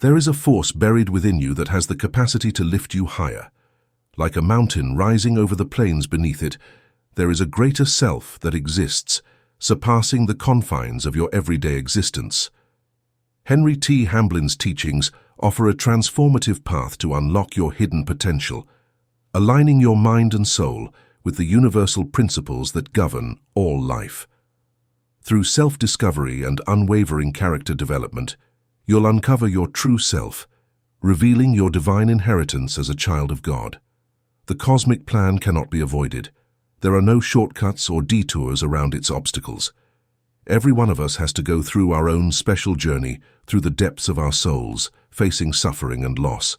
There is a force buried within you that has the capacity to lift you higher. Like a mountain rising over the plains beneath it, there is a greater self that exists, surpassing the confines of your everyday existence. Henry T. Hamblin's teachings offer a transformative path to unlock your hidden potential, aligning your mind and soul with the universal principles that govern all life. Through self-discovery and unwavering character development, you'll uncover your true self, revealing your divine inheritance as a child of God. The cosmic plan cannot be avoided. There are no shortcuts or detours around its obstacles. Every one of us has to go through our own special journey through the depths of our souls, facing suffering and loss.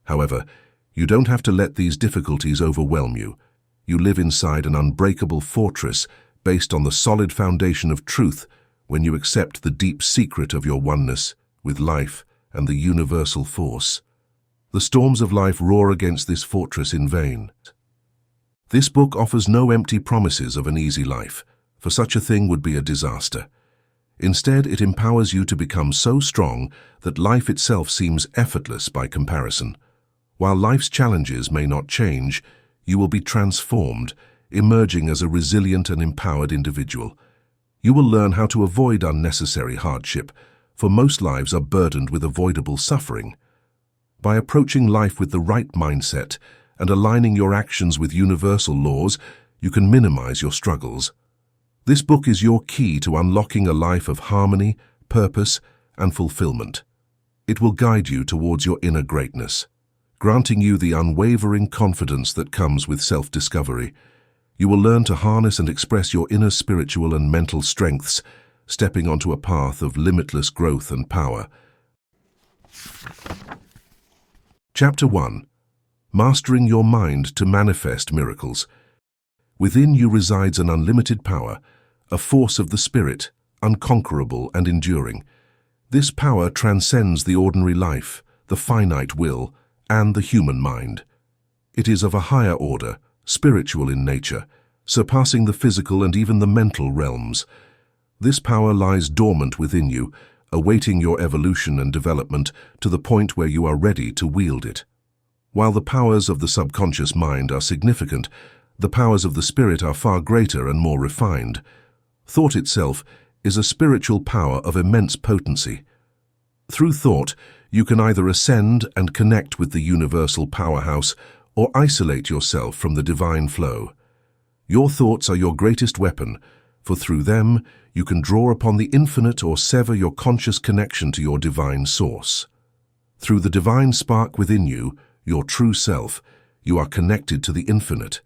However, you don't have to let these difficulties overwhelm you. You live inside an unbreakable fortress based on the solid foundation of truth when you accept the deep secret of your oneness with life and the universal force. The storms of life roar against this fortress in vain. This book offers no empty promises of an easy life, for such a thing would be a disaster. Instead, it empowers you to become so strong that life itself seems effortless by comparison. While life's challenges may not change, you will be transformed, emerging as a resilient and empowered individual. You will learn how to avoid unnecessary hardship, for most lives are burdened with avoidable suffering. By approaching life with the right mindset and aligning your actions with universal laws, you can minimize your struggles. This book is your key to unlocking a life of harmony, purpose, and fulfillment. It will guide you towards your inner greatness, granting you the unwavering confidence that comes with self-discovery. You will learn to harness and express your inner spiritual and mental strengths, stepping onto a path of limitless growth and power. Chapter 1. Mastering your mind to manifest miracles. Within you resides an unlimited power, a force of the spirit, unconquerable and enduring. This power transcends the ordinary life, the finite will, and the human mind. It is of a higher order, spiritual in nature, surpassing the physical and even the mental realms. This power lies dormant within you, awaiting your evolution and development to the point where you are ready to wield it. While the powers of the subconscious mind are significant, the powers of the spirit are far greater and more refined. Thought itself is a spiritual power of immense potency. Through thought, you can either ascend and connect with the universal powerhouse or isolate yourself from the divine flow. Your thoughts are your greatest weapon, for through them you can draw upon the infinite or sever your conscious connection to your divine source. Through the divine spark within you, your true self, you are connected to the infinite.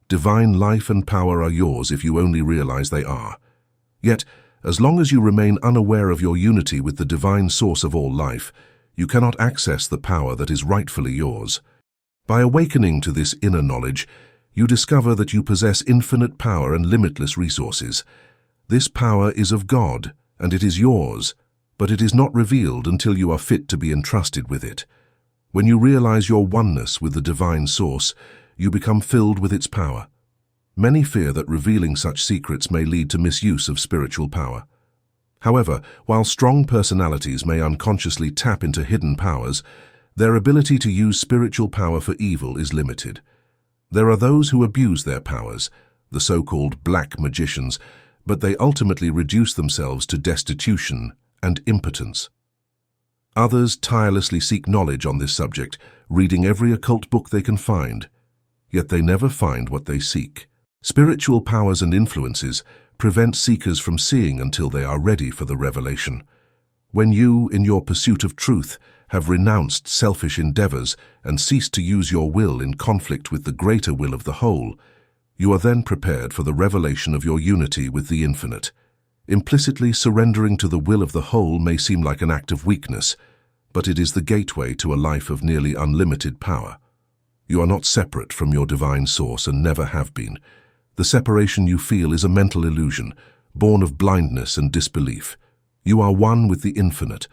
Divine life and power are yours if you only realize they are. Yet, as long as you remain unaware of your unity with the divine source of all life, you cannot access the power that is rightfully yours. By awakening to this inner knowledge, you discover that you possess infinite power and limitless resources. This power is of God, and it is yours, but it is not revealed until you are fit to be entrusted with it. When you realize your oneness with the divine source, you become filled with its power. Many fear that revealing such secrets may lead to misuse of spiritual power. However, while strong personalities may unconsciously tap into hidden powers, their ability to use spiritual power for evil is limited. There are those who abuse their powers, the so-called black magicians, but they ultimately reduce themselves to destitution and impotence. Others tirelessly seek knowledge on this subject, reading every occult book they can find, yet they never find what they seek. Spiritual powers and influences prevent seekers from seeing until they are ready for the revelation. When you, in your pursuit of truth, have renounced selfish endeavors and ceased to use your will in conflict with the greater will of the whole, you are then prepared for the revelation of your unity with the infinite. Implicitly surrendering to the will of the whole may seem like an act of weakness, but it is the gateway to a life of nearly unlimited power. You are not separate from your divine source and never have been. The separation you feel is a mental illusion, born of blindness and disbelief. You are one with the infinite.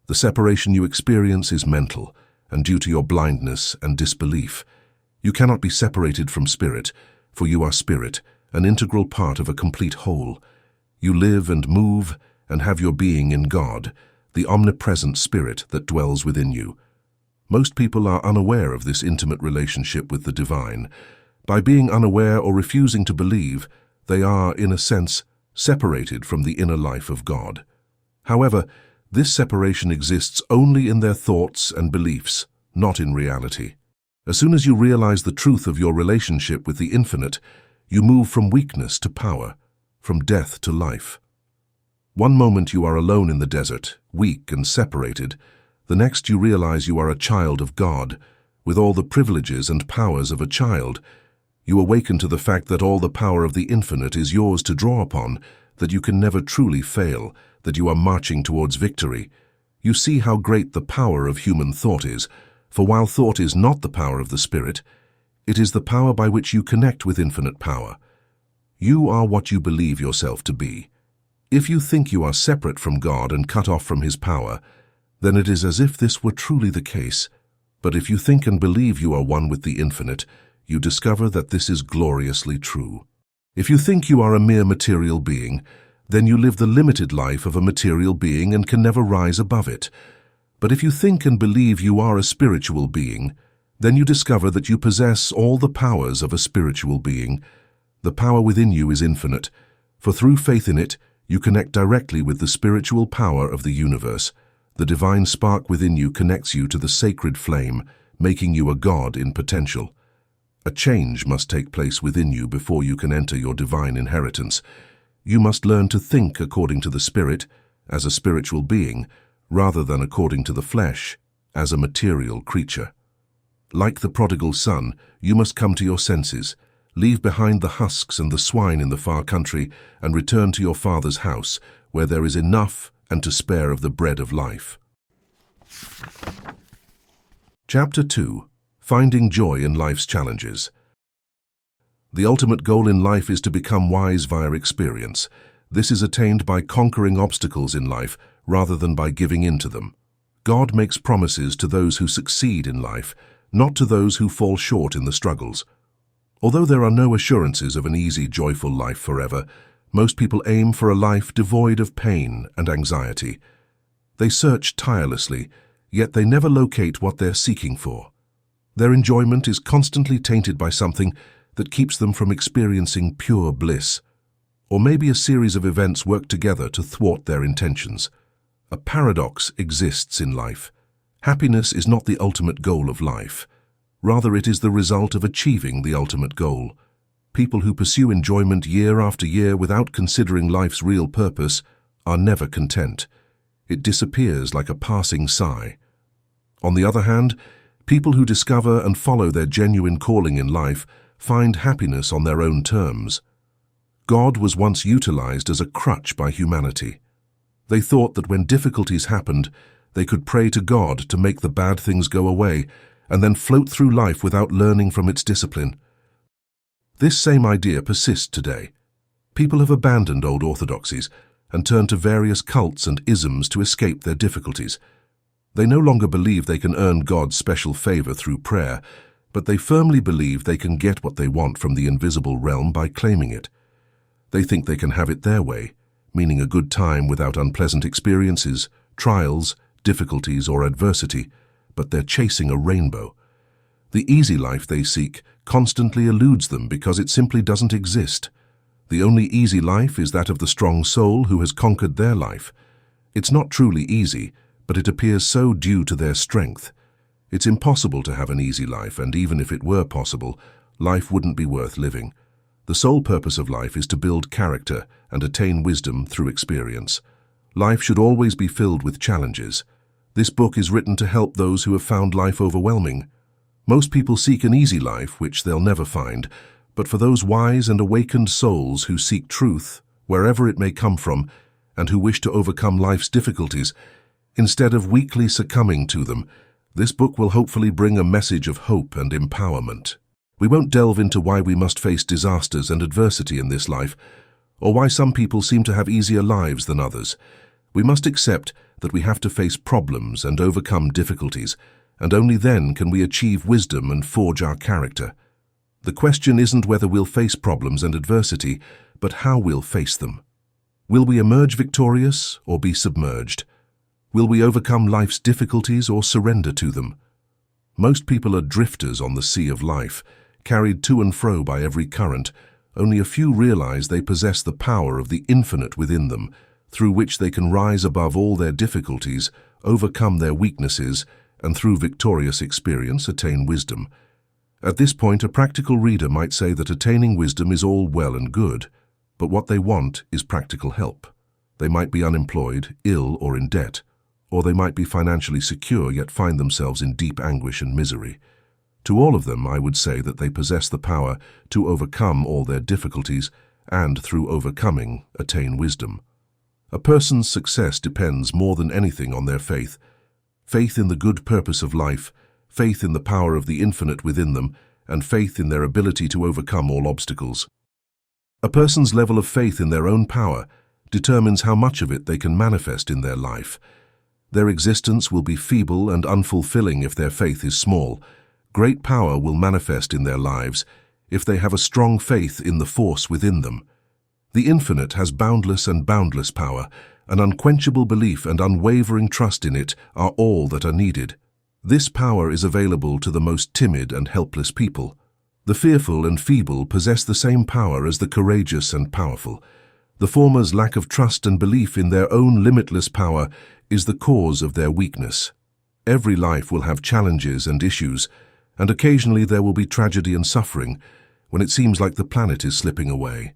The separation you experience is mental, and due to your blindness and disbelief. You cannot be separated from spirit, for you are spirit, an integral part of a complete whole. You live and move and have your being in God, the omnipresent spirit that dwells within you. Most people are unaware of this intimate relationship with the divine. By being unaware or refusing to believe, they are, in a sense, separated from the inner life of God. However, this separation exists only in their thoughts and beliefs, not in reality. As soon as you realize the truth of your relationship with the infinite, you move from weakness to power, from death to life. One moment you are alone in the desert, weak and separated. The next you realize you are a child of God, with all the privileges and powers of a child. You awaken to the fact that all the power of the infinite is yours to draw upon, that you can never truly fail, that you are marching towards victory. You see how great the power of human thought is, for while thought is not the power of the Spirit, it is the power by which you connect with infinite power. You are what you believe yourself to be. If you think you are separate from God and cut off from His power, then it is as if this were truly the case. But if you think and believe you are one with the infinite, you discover that this is gloriously true. If you think you are a mere material being, then you live the limited life of a material being and can never rise above it. But if you think and believe you are a spiritual being, then you discover that you possess all the powers of a spiritual being. The power within you is infinite, for through faith in it, you connect directly with the spiritual power of the universe. The divine spark within you connects you to the sacred flame, making you a god in potential. A change must take place within you before you can enter your divine inheritance. You must learn to think according to the Spirit, as a spiritual being, rather than according to the flesh, as a material creature. Like the prodigal son, you must come to your senses, leave behind the husks and the swine in the far country, and return to your Father's house, where there is enough and to spare of the bread of life. Chapter 2. Finding Joy in Life's Challenges. The ultimate goal in life is to become wise via experience. This is attained by conquering obstacles in life rather than by giving in to them. God makes promises to those who succeed in life, not to those who fall short in the struggles. Although there are no assurances of an easy, joyful life forever, most people aim for a life devoid of pain and anxiety. They search tirelessly, yet they never locate what they're seeking for. Their enjoyment is constantly tainted by something that keeps them from experiencing pure bliss. Or maybe a series of events work together to thwart their intentions. A paradox exists in life. Happiness is not the ultimate goal of life. Rather, it is the result of achieving the ultimate goal. People who pursue enjoyment year after year without considering life's real purpose are never content. It disappears like a passing sigh. On the other hand, people who discover and follow their genuine calling in life find happiness on their own terms. God was once utilized as a crutch by humanity. They thought that when difficulties happened, they could pray to God to make the bad things go away, and then float through life without learning from its discipline. This same idea persists today. People have abandoned old orthodoxies and turned to various cults and isms to escape their difficulties. They no longer believe they can earn God's special favor through prayer, but they firmly believe they can get what they want from the invisible realm by claiming it. They think they can have it their way, meaning a good time without unpleasant experiences, trials, difficulties, or adversity, but they're chasing a rainbow. The easy life they seek constantly eludes them because it simply doesn't exist. The only easy life is that of the strong soul who has conquered their life. It's not truly easy, but it appears so due to their strength. It's impossible to have an easy life, and even if it were possible, life wouldn't be worth living. The sole purpose of life is to build character and attain wisdom through experience. Life should always be filled with challenges. This book is written to help those who have found life overwhelming. Most people seek an easy life, which they'll never find, but for those wise and awakened souls who seek truth, wherever it may come from, and who wish to overcome life's difficulties, instead of weakly succumbing to them, this book will hopefully bring a message of hope and empowerment. We won't delve into why we must face disasters and adversity in this life, or why some people seem to have easier lives than others. We must accept that we have to face problems and overcome difficulties, and only then can we achieve wisdom and forge our character. The question isn't whether we'll face problems and adversity, but how we'll face them. Will we emerge victorious or be submerged? Will we overcome life's difficulties or surrender to them? Most people are drifters on the sea of life, carried to and fro by every current. Only a few realize they possess the power of the infinite within them, through which they can rise above all their difficulties, overcome their weaknesses, and through victorious experience attain wisdom. At this point, a practical reader might say that attaining wisdom is all well and good, but what they want is practical help. They might be unemployed, ill, or in debt, or they might be financially secure yet find themselves in deep anguish and misery. To all of them, I would say that they possess the power to overcome all their difficulties and, through overcoming, attain wisdom. A person's success depends more than anything on their faith. Faith in the good purpose of life, faith in the power of the infinite within them, and faith in their ability to overcome all obstacles. A person's level of faith in their own power determines how much of it they can manifest in their life. Their existence will be feeble and unfulfilling if their faith is small. Great power will manifest in their lives if they have a strong faith in the force within them. The infinite has boundless and boundless power. An unquenchable belief and unwavering trust in it are all that are needed. This power is available to the most timid and helpless people. The fearful and feeble possess the same power as the courageous and powerful. The former's lack of trust and belief in their own limitless power is the cause of their weakness. Every life will have challenges and issues, and occasionally there will be tragedy and suffering when it seems like the planet is slipping away.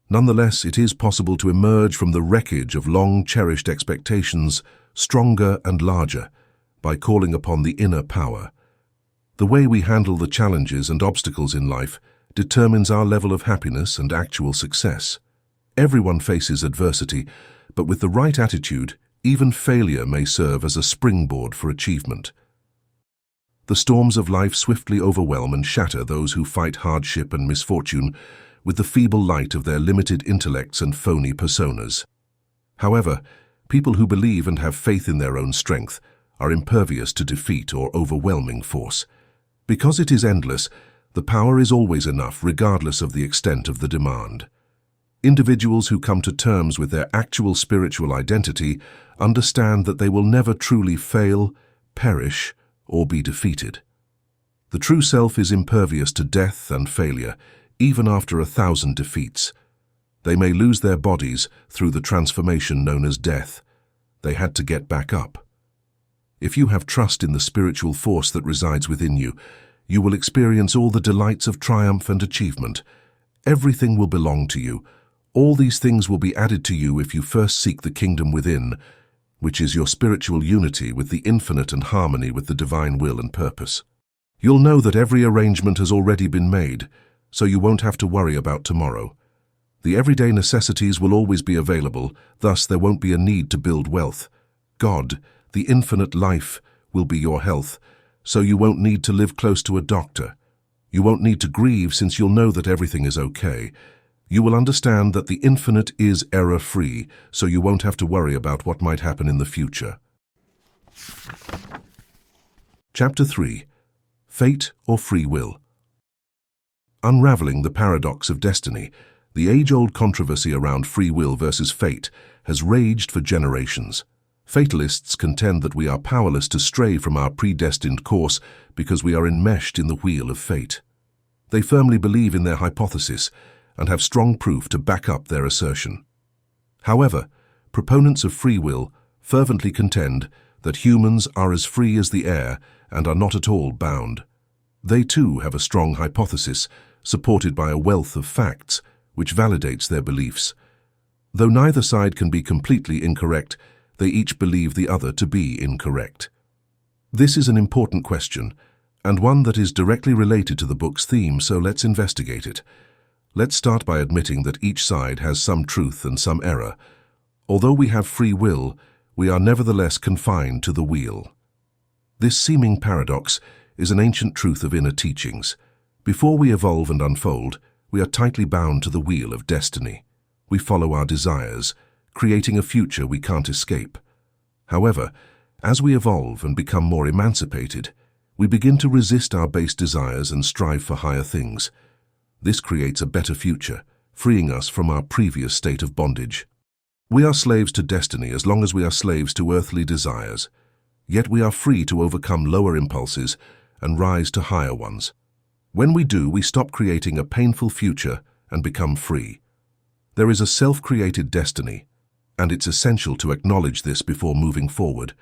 Nonetheless, it is possible to emerge from the wreckage of long-cherished expectations stronger and larger by calling upon the inner power. The way we handle the challenges and obstacles in life determines our level of happiness and actual success. Everyone faces adversity, but with the right attitude, even failure may serve as a springboard for achievement. The storms of life swiftly overwhelm and shatter those who fight hardship and misfortune with the feeble light of their limited intellects and phony personas. However, people who believe and have faith in their own strength are impervious to defeat or overwhelming force. Because it is endless, the power is always enough regardless of the extent of the demand. Individuals who come to terms with their actual spiritual identity understand that they will never truly fail, perish, or be defeated. The true self is impervious to death and failure, even after 1,000 defeats. They may lose their bodies through the transformation known as death. They had to get back up. If you have trust in the spiritual force that resides within you, you will experience all the delights of triumph and achievement. Everything will belong to you. All these things will be added to you if you first seek the kingdom within, which is your spiritual unity with the infinite and harmony with the divine will and purpose. You'll know that every arrangement has already been made, so you won't have to worry about tomorrow. The everyday necessities will always be available, thus there won't be a need to build wealth. God, the infinite life, will be your health, so you won't need to live close to a doctor. You won't need to grieve since you'll know that everything is okay. You will understand that the infinite is error-free, so you won't have to worry about what might happen in the future. Chapter 3. Fate or Free Will. Unraveling the paradox of destiny, the age-old controversy around free will versus fate has raged for generations. Fatalists contend that we are powerless to stray from our predestined course because we are enmeshed in the wheel of fate. They firmly believe in their hypothesis and have strong proof to back up their assertion. However, proponents of free will fervently contend that humans are as free as the air and are not at all bound. They too have a strong hypothesis, supported by a wealth of facts, which validates their beliefs. Though neither side can be completely incorrect, they each believe the other to be incorrect. This is an important question, and one that is directly related to the book's theme, so let's investigate it. Let's start by admitting that each side has some truth and some error. Although we have free will, we are nevertheless confined to the wheel. This seeming paradox is an ancient truth of inner teachings. Before we evolve and unfold, we are tightly bound to the wheel of destiny. We follow our desires, creating a future we can't escape. However, as we evolve and become more emancipated, we begin to resist our base desires and strive for higher things. This creates a better future, freeing us from our previous state of bondage. We are slaves to destiny as long as we are slaves to earthly desires, yet we are free to overcome lower impulses and rise to higher ones. When we do, we stop creating a painful future and become free. There is a self-created destiny, and it's essential to acknowledge this before moving forward.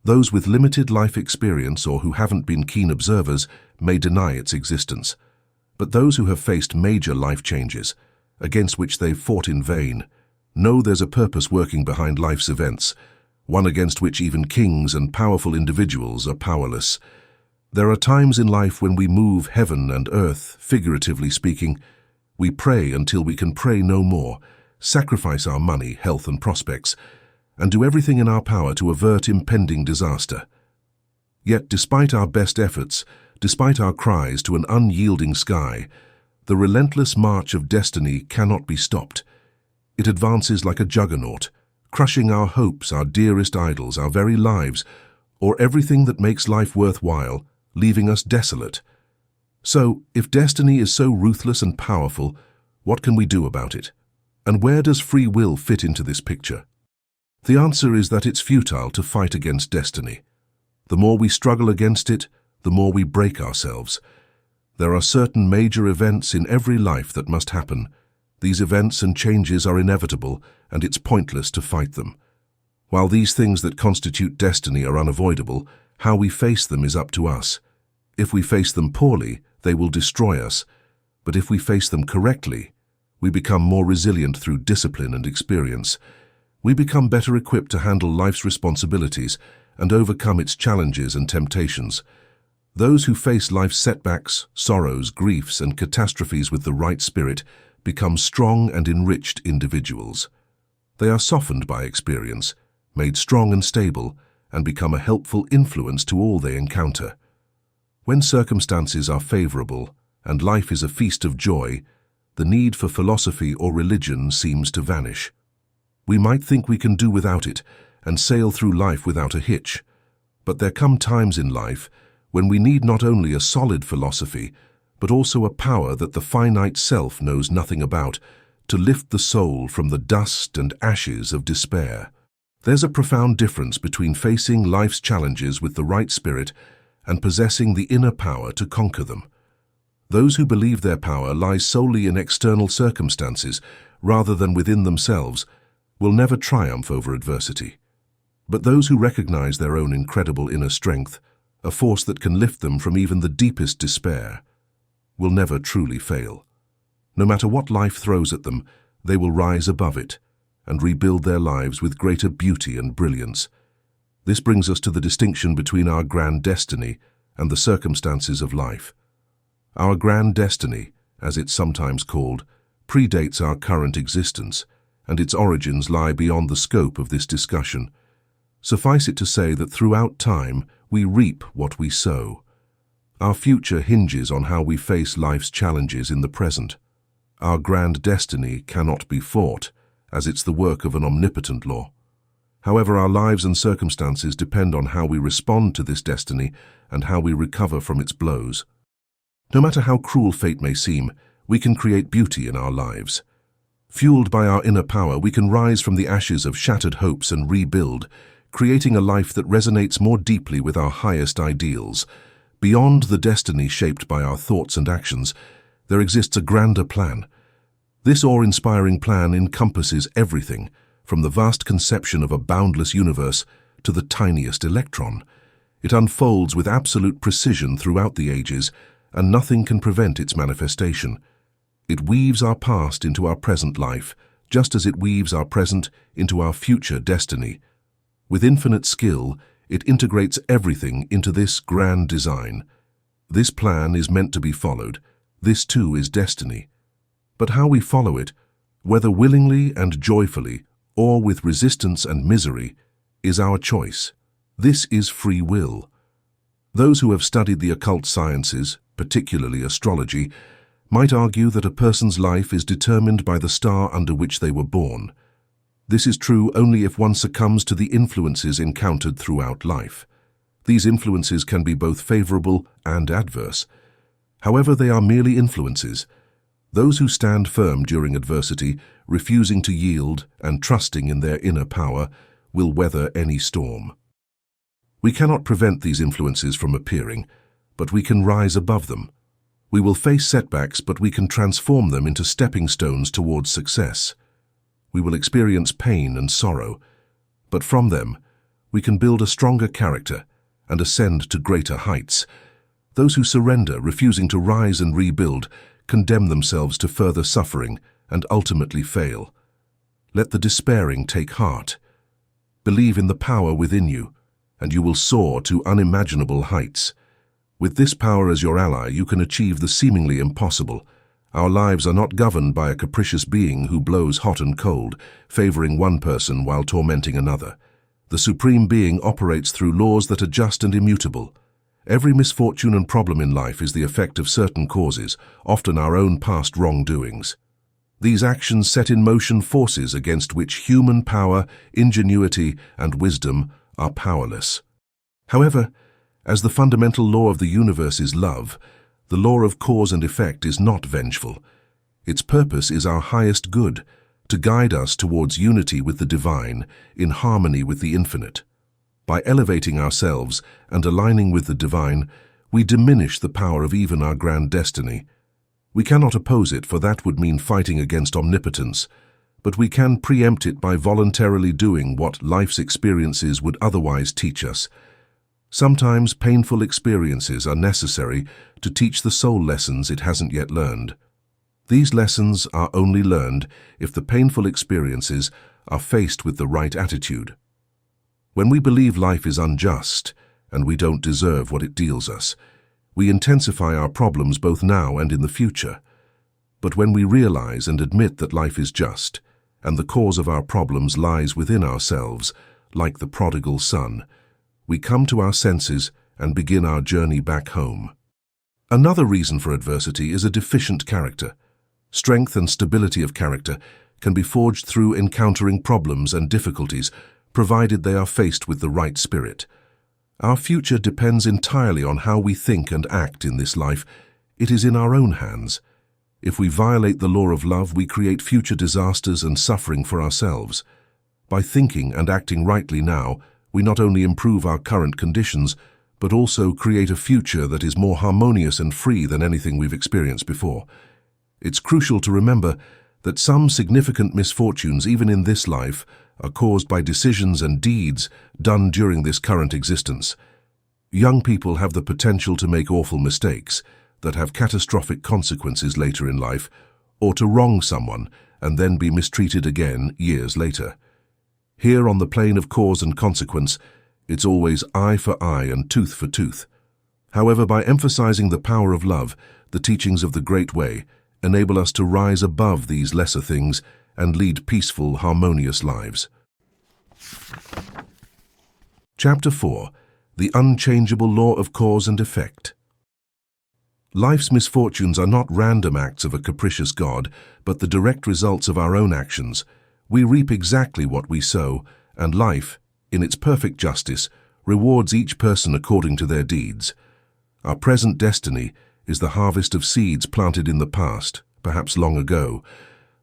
Those with limited life experience or who haven't been keen observers may deny its existence, but those who have faced major life changes, against which they've fought in vain, know there's a purpose working behind life's events, one against which even kings and powerful individuals are powerless. There are times in life when we move heaven and earth, figuratively speaking. We pray until we can pray no more, sacrifice our money, health and prospects, and do everything in our power to avert impending disaster. Yet despite our best efforts, despite our cries to an unyielding sky, the relentless march of destiny cannot be stopped. It advances like a juggernaut, crushing our hopes, our dearest idols, our very lives, or everything that makes life worthwhile, leaving us desolate. So, if destiny is so ruthless and powerful, what can we do about it? And where does free will fit into this picture? The answer is that it's futile to fight against destiny. The more we struggle against it, the more we break ourselves. There are certain major events in every life that must happen. These events and changes are inevitable, and it's pointless to fight them. While these things that constitute destiny are unavoidable, how we face them is up to us. If we face them poorly, they will destroy us. But if we face them correctly, we become more resilient through discipline and experience. We become better equipped to handle life's responsibilities and overcome its challenges and temptations. Those who face life's setbacks, sorrows, griefs, and catastrophes with the right spirit become strong and enriched individuals. They are softened by experience, made strong and stable, and become a helpful influence to all they encounter. When circumstances are favorable and life is a feast of joy, the need for philosophy or religion seems to vanish. We might think we can do without it and sail through life without a hitch, but there come times in life when we need not only a solid philosophy, but also a power that the finite self knows nothing about, to lift the soul from the dust and ashes of despair. There's a profound difference between facing life's challenges with the right spirit and possessing the inner power to conquer them. Those who believe their power lies solely in external circumstances rather than within themselves will never triumph over adversity. But those who recognize their own incredible inner strength, a force that can lift them from even the deepest despair, will never truly fail. No matter what life throws at them, they will rise above it and rebuild their lives with greater beauty and brilliance. This brings us to the distinction between our grand destiny and the circumstances of life. Our grand destiny, as it's sometimes called, predates our current existence, and its origins lie beyond the scope of this discussion. Suffice it to say that throughout time, we reap what we sow. Our future hinges on how we face life's challenges in the present. Our grand destiny cannot be fought, as it's the work of an omnipotent law. However, our lives and circumstances depend on how we respond to this destiny and how we recover from its blows. No matter how cruel fate may seem, we can create beauty in our lives. Fueled by our inner power, we can rise from the ashes of shattered hopes and rebuild, creating a life that resonates more deeply with our highest ideals. Beyond the destiny shaped by our thoughts and actions, there exists a grander plan. This awe-inspiring plan encompasses everything, from the vast conception of a boundless universe to the tiniest electron. It unfolds with absolute precision throughout the ages, and nothing can prevent its manifestation. It weaves our past into our present life, just as it weaves our present into our future destiny. With infinite skill, it integrates everything into this grand design. This plan is meant to be followed. This too is destiny. But how we follow it, whether willingly and joyfully, or with resistance and misery, is our choice. This is free will. Those who have studied the occult sciences, particularly astrology, might argue that a person's life is determined by the star under which they were born. This is true only if one succumbs to the influences encountered throughout life. These influences can be both favorable and adverse. However, they are merely influences. Those who stand firm during adversity, refusing to yield and trusting in their inner power, will weather any storm. We cannot prevent these influences from appearing, but we can rise above them. We will face setbacks, but we can transform them into stepping stones towards success. We will experience pain and sorrow, but from them, we can build a stronger character and ascend to greater heights. Those who surrender, refusing to rise and rebuild, condemn themselves to further suffering and ultimately fail. Let the despairing take heart. Believe in the power within you, and you will soar to unimaginable heights. With this power as your ally, you can achieve the seemingly impossible. Our lives are not governed by a capricious being who blows hot and cold, favoring one person while tormenting another. The Supreme Being operates through laws that are just and immutable. Every misfortune and problem in life is the effect of certain causes, often our own past wrongdoings. These actions set in motion forces against which human power, ingenuity, and wisdom are powerless. However, as the fundamental law of the universe is love, the law of cause and effect is not vengeful. Its purpose is our highest good, to guide us towards unity with the divine, in harmony with the infinite. By elevating ourselves and aligning with the divine, we diminish the power of even our grand destiny. We cannot oppose it, for that would mean fighting against omnipotence, but we can preempt it by voluntarily doing what life's experiences would otherwise teach us. Sometimes painful experiences are necessary to teach the soul lessons it hasn't yet learned. These lessons are only learned if the painful experiences are faced with the right attitude. When we believe life is unjust and we don't deserve what it deals us, we intensify our problems both now and in the future. But when we realize and admit that life is just, and the cause of our problems lies within ourselves, like the prodigal son, we come to our senses and begin our journey back home. Another reason for adversity is a deficient character. Strength and stability of character can be forged through encountering problems and difficulties, provided they are faced with the right spirit. Our future depends entirely on how we think and act in this life. It is in our own hands. If we violate the law of love, we create future disasters and suffering for ourselves. By thinking and acting rightly now, we not only improve our current conditions, but also create a future that is more harmonious and free than anything we've experienced before. It's crucial to remember that some significant misfortunes, even in this life, are caused by decisions and deeds done during this current existence. Young people have the potential to make awful mistakes that have catastrophic consequences later in life, or to wrong someone and then be mistreated again years later. Here on the plane of cause and consequence, it's always eye for eye and tooth for tooth. However, by emphasizing the power of love, the teachings of the Great Way enable us to rise above these lesser things and lead peaceful, harmonious lives. Chapter 4. The Unchangeable Law of Cause and Effect. Life's misfortunes are not random acts of a capricious God, but the direct results of our own actions. We reap exactly what we sow, and life, in its perfect justice, rewards each person according to their deeds. Our present destiny is the harvest of seeds planted in the past, perhaps long ago.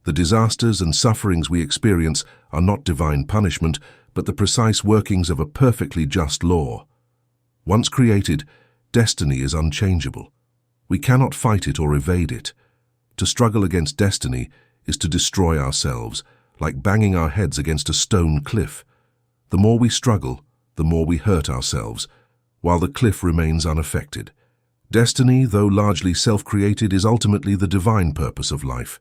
The disasters and sufferings we experience are not divine punishment, but the precise workings of a perfectly just law. Once created, destiny is unchangeable. We cannot fight it or evade it. To struggle against destiny is to destroy ourselves, like banging our heads against a stone cliff. The more we struggle, the more we hurt ourselves, while the cliff remains unaffected. Destiny, though largely self-created, is ultimately the divine purpose of life.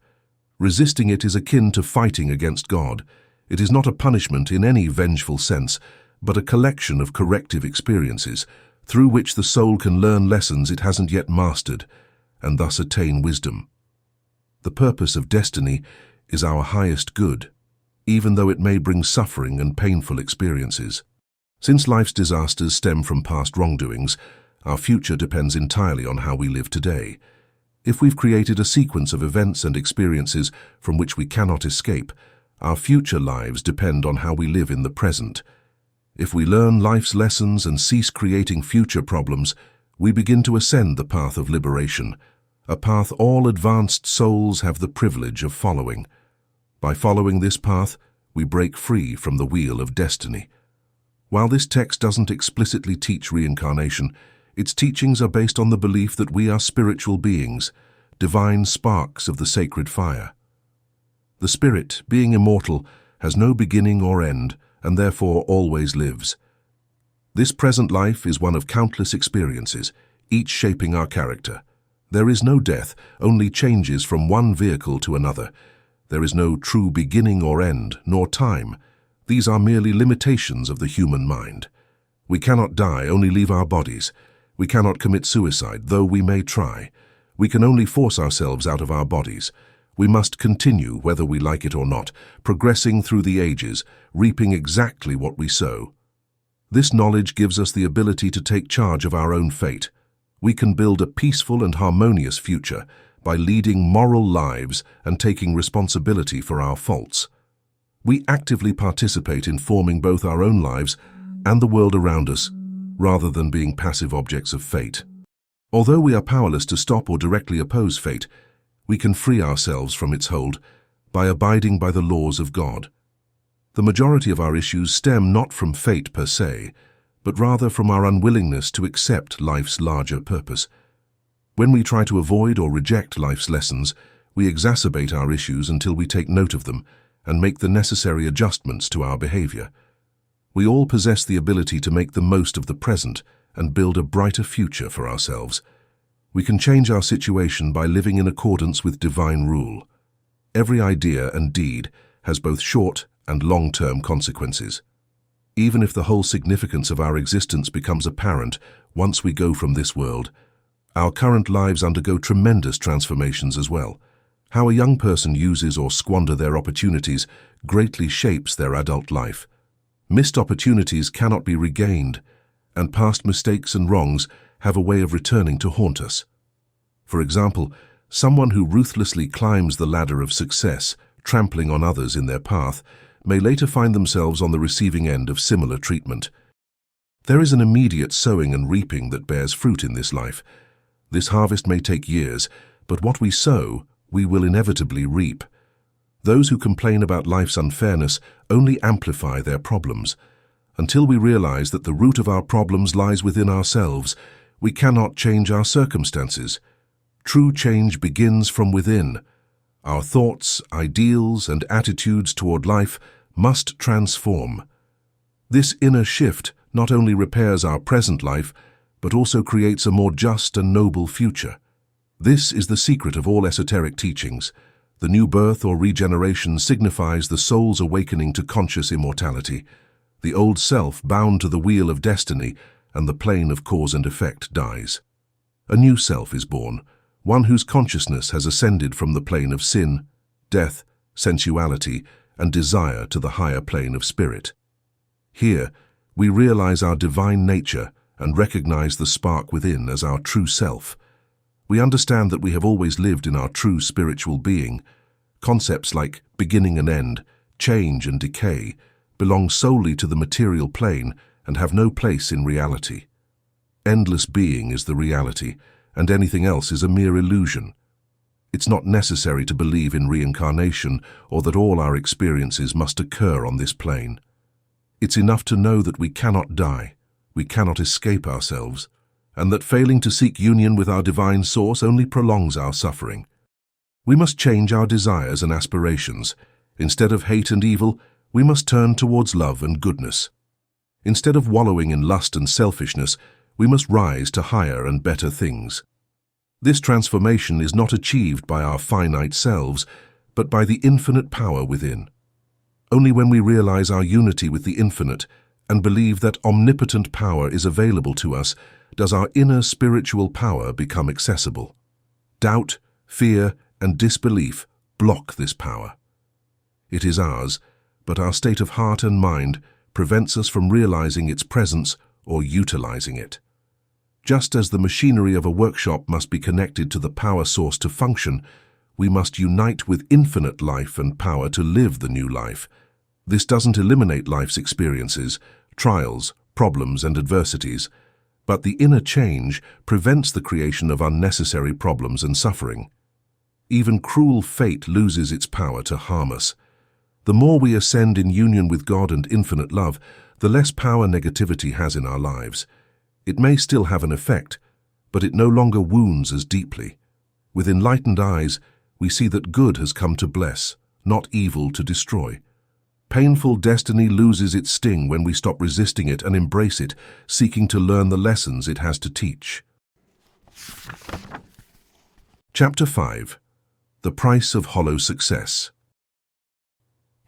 Resisting it is akin to fighting against God. It is not a punishment in any vengeful sense, but a collection of corrective experiences, through which the soul can learn lessons it hasn't yet mastered, and thus attain wisdom. The purpose of destiny is our highest good, even though it may bring suffering and painful experiences. Since life's disasters stem from past wrongdoings, our future depends entirely on how we live today. If we've created a sequence of events and experiences from which we cannot escape, our future lives depend on how we live in the present. If we learn life's lessons and cease creating future problems, we begin to ascend the path of liberation. a path all advanced souls have the privilege of following. By following this path, we break free from the wheel of destiny. While this text doesn't explicitly teach reincarnation, its teachings are based on the belief that we are spiritual beings, divine sparks of the sacred fire. The spirit, being immortal, has no beginning or end, and therefore always lives. This present life is one of countless experiences, each shaping our character. There is no death, only changes from one vehicle to another. There is no true beginning or end, nor time. These are merely limitations of the human mind. We cannot die, only leave our bodies. We cannot commit suicide, though we may try. We can only force ourselves out of our bodies. We must continue, whether we like it or not, progressing through the ages, reaping exactly what we sow. This knowledge gives us the ability to take charge of our own fate. We can build a peaceful and harmonious future by leading moral lives and taking responsibility for our faults. We actively participate in forming both our own lives and the world around us, rather than being passive objects of fate. Although we are powerless to stop or directly oppose fate, we can free ourselves from its hold by abiding by the laws of God. The majority of our issues stem not from fate per se, but rather from our unwillingness to accept life's larger purpose. When we try to avoid or reject life's lessons, we exacerbate our issues until we take note of them and make the necessary adjustments to our behavior. We all possess the ability to make the most of the present and build a brighter future for ourselves. We can change our situation by living in accordance with divine rule. Every idea and deed has both short and long-term consequences. Even if the whole significance of our existence becomes apparent once we go from this world, our current lives undergo tremendous transformations as well. How a young person uses or squanders their opportunities greatly shapes their adult life. Missed opportunities cannot be regained, and past mistakes and wrongs have a way of returning to haunt us. For example, someone who ruthlessly climbs the ladder of success, trampling on others in their path, may later find themselves on the receiving end of similar treatment. There is an immediate sowing and reaping that bears fruit in this life. This harvest may take years, but what we sow, we will inevitably reap. Those who complain about life's unfairness only amplify their problems. Until we realize that the root of our problems lies within ourselves, we cannot change our circumstances. True change begins from within. Our thoughts, ideals, and attitudes toward life must transform. This inner shift not only repairs our present life, but also creates a more just and noble future. This is the secret of all esoteric teachings. The new birth or regeneration signifies the soul's awakening to conscious immortality. The old self, bound to the wheel of destiny and the plane of cause and effect, dies. A new self is born, one whose consciousness has ascended from the plane of sin, death, sensuality, and desire to the higher plane of spirit. Here, we realize our divine nature and recognize the spark within as our true self. We understand that we have always lived in our true spiritual being. Concepts like beginning and end, change and decay, belong solely to the material plane and have no place in reality. Endless being is the reality, and anything else is a mere illusion. It's not necessary to believe in reincarnation or that all our experiences must occur on this plane. It's enough to know that we cannot die, we cannot escape ourselves, and that failing to seek union with our divine source only prolongs our suffering. We must change our desires and aspirations. Instead of hate and evil, we must turn towards love and goodness. Instead of wallowing in lust and selfishness, we must rise to higher and better things. This transformation is not achieved by our finite selves, but by the infinite power within. Only when we realize our unity with the infinite and believe that omnipotent power is available to us does our inner spiritual power become accessible. Doubt, fear, and disbelief block this power. It is ours, but our state of heart and mind prevents us from realizing its presence or utilizing it. Just as the machinery of a workshop must be connected to the power source to function, we must unite with infinite life and power to live the new life. This doesn't eliminate life's experiences, trials, problems, and adversities, But the inner change prevents the creation of unnecessary problems and suffering. Even cruel fate loses its power to harm us. The more we ascend in union with God and infinite love, the less power negativity has in our lives. It may still have an effect, but it no longer wounds as deeply. With enlightened eyes, we see that good has come to bless, not evil to destroy. Painful destiny loses its sting when we stop resisting it and embrace it, seeking to learn the lessons it has to teach. Chapter 5. The Price of Hollow Success.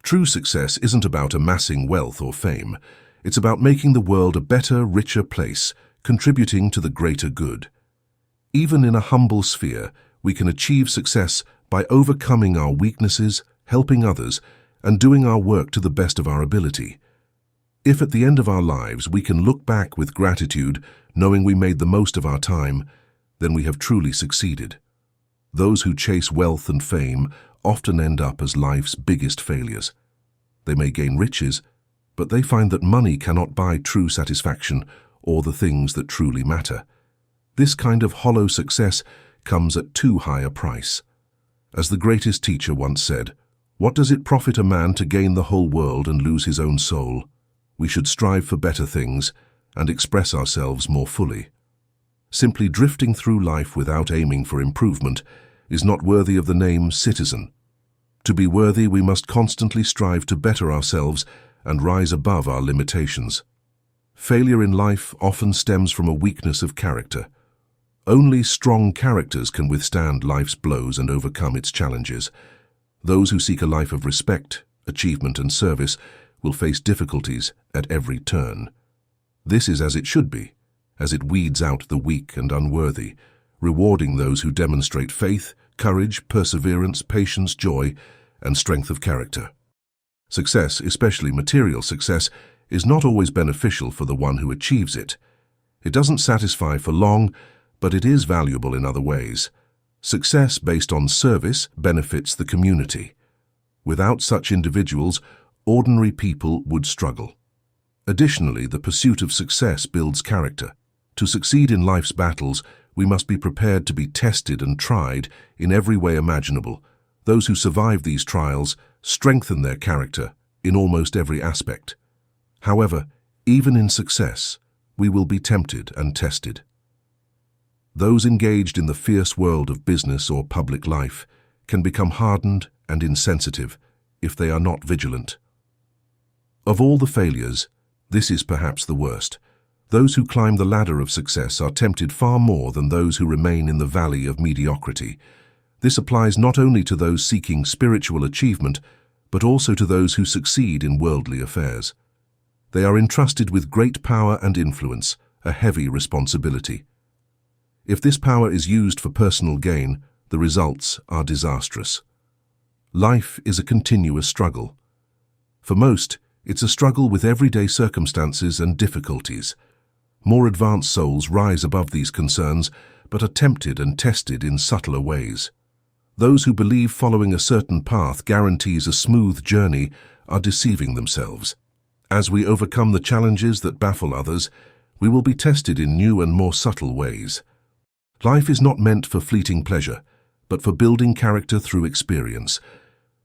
True success isn't about amassing wealth or fame. It's about making the world a better, richer place, contributing to the greater good. Even in a humble sphere, we can achieve success by overcoming our weaknesses, helping others, and doing our work to the best of our ability. If at the end of our lives we can look back with gratitude, knowing we made the most of our time, then we have truly succeeded. Those who chase wealth and fame often end up as life's biggest failures. They may gain riches, but they find that money cannot buy true satisfaction or the things that truly matter. This kind of hollow success comes at too high a price. As the greatest teacher once said, "What does it profit a man to gain the whole world and lose his own soul?" We should strive for better things and express ourselves more fully. Simply drifting through life without aiming for improvement is not worthy of the name citizen. To be worthy, we must constantly strive to better ourselves and rise above our limitations. Failure in life often stems from a weakness of character. Only strong characters can withstand life's blows and overcome its challenges. Those who seek a life of respect, achievement, and service will face difficulties at every turn. This is as it should be, as it weeds out the weak and unworthy, rewarding those who demonstrate faith, courage, perseverance, patience, joy, and strength of character. Success, especially material success, is not always beneficial for the one who achieves it. It doesn't satisfy for long, but it is valuable in other ways. Success based on service benefits the community. Without such individuals, ordinary people would struggle. Additionally, the pursuit of success builds character. To succeed in life's battles, we must be prepared to be tested and tried in every way imaginable. Those who survive these trials strengthen their character in almost every aspect. However, even in success, we will be tempted and tested. Those engaged in the fierce world of business or public life can become hardened and insensitive if they are not vigilant. Of all the failures, this is perhaps the worst. Those who climb the ladder of success are tempted far more than those who remain in the valley of mediocrity. This applies not only to those seeking spiritual achievement, but also to those who succeed in worldly affairs. They are entrusted with great power and influence, a heavy responsibility. If this power is used for personal gain, the results are disastrous. Life is a continuous struggle. For most, it's a struggle with everyday circumstances and difficulties. More advanced souls rise above these concerns, but are tempted and tested in subtler ways. Those who believe following a certain path guarantees a smooth journey are deceiving themselves. As we overcome the challenges that baffle others, we will be tested in new and more subtle ways. Life is not meant for fleeting pleasure, but for building character through experience.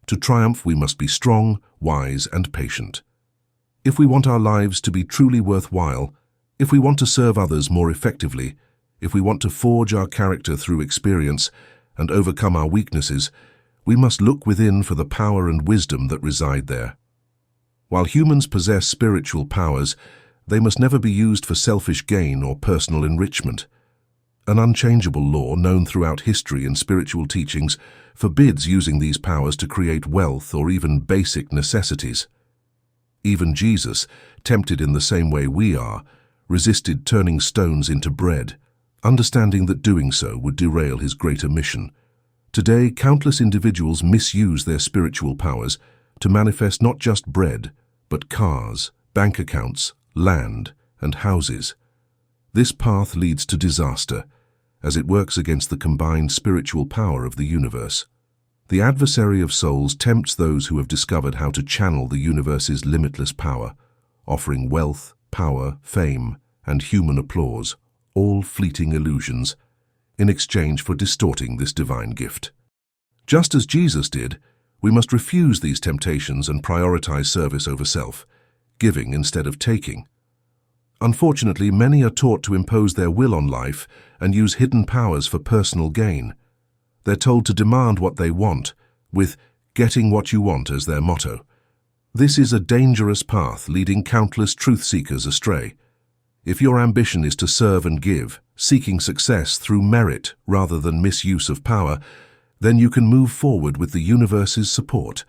To triumph, we must be strong, wise, and patient. If we want our lives to be truly worthwhile, if we want to serve others more effectively, if we want to forge our character through experience and overcome our weaknesses, we must look within for the power and wisdom that reside there. While humans possess spiritual powers, they must never be used for selfish gain or personal enrichment. An unchangeable law known throughout history and spiritual teachings forbids using these powers to create wealth or even basic necessities. Even Jesus, tempted in the same way we are, resisted turning stones into bread, understanding that doing so would derail his greater mission. Today, countless individuals misuse their spiritual powers to manifest not just bread, but cars, bank accounts, land, and houses. This path leads to disaster, as it works against the combined spiritual power of the universe. The adversary of souls tempts those who have discovered how to channel the universe's limitless power, offering wealth, power, fame, and human applause, all fleeting illusions, in exchange for distorting this divine gift. Just as Jesus did, we must refuse these temptations and prioritize service over self, giving instead of taking. Unfortunately, many are taught to impose their will on life and use hidden powers for personal gain. They're told to demand what they want, with "getting what you want" as their motto. This is a dangerous path, leading countless truth seekers astray. If your ambition is to serve and give, seeking success through merit rather than misuse of power, then you can move forward with the universe's support.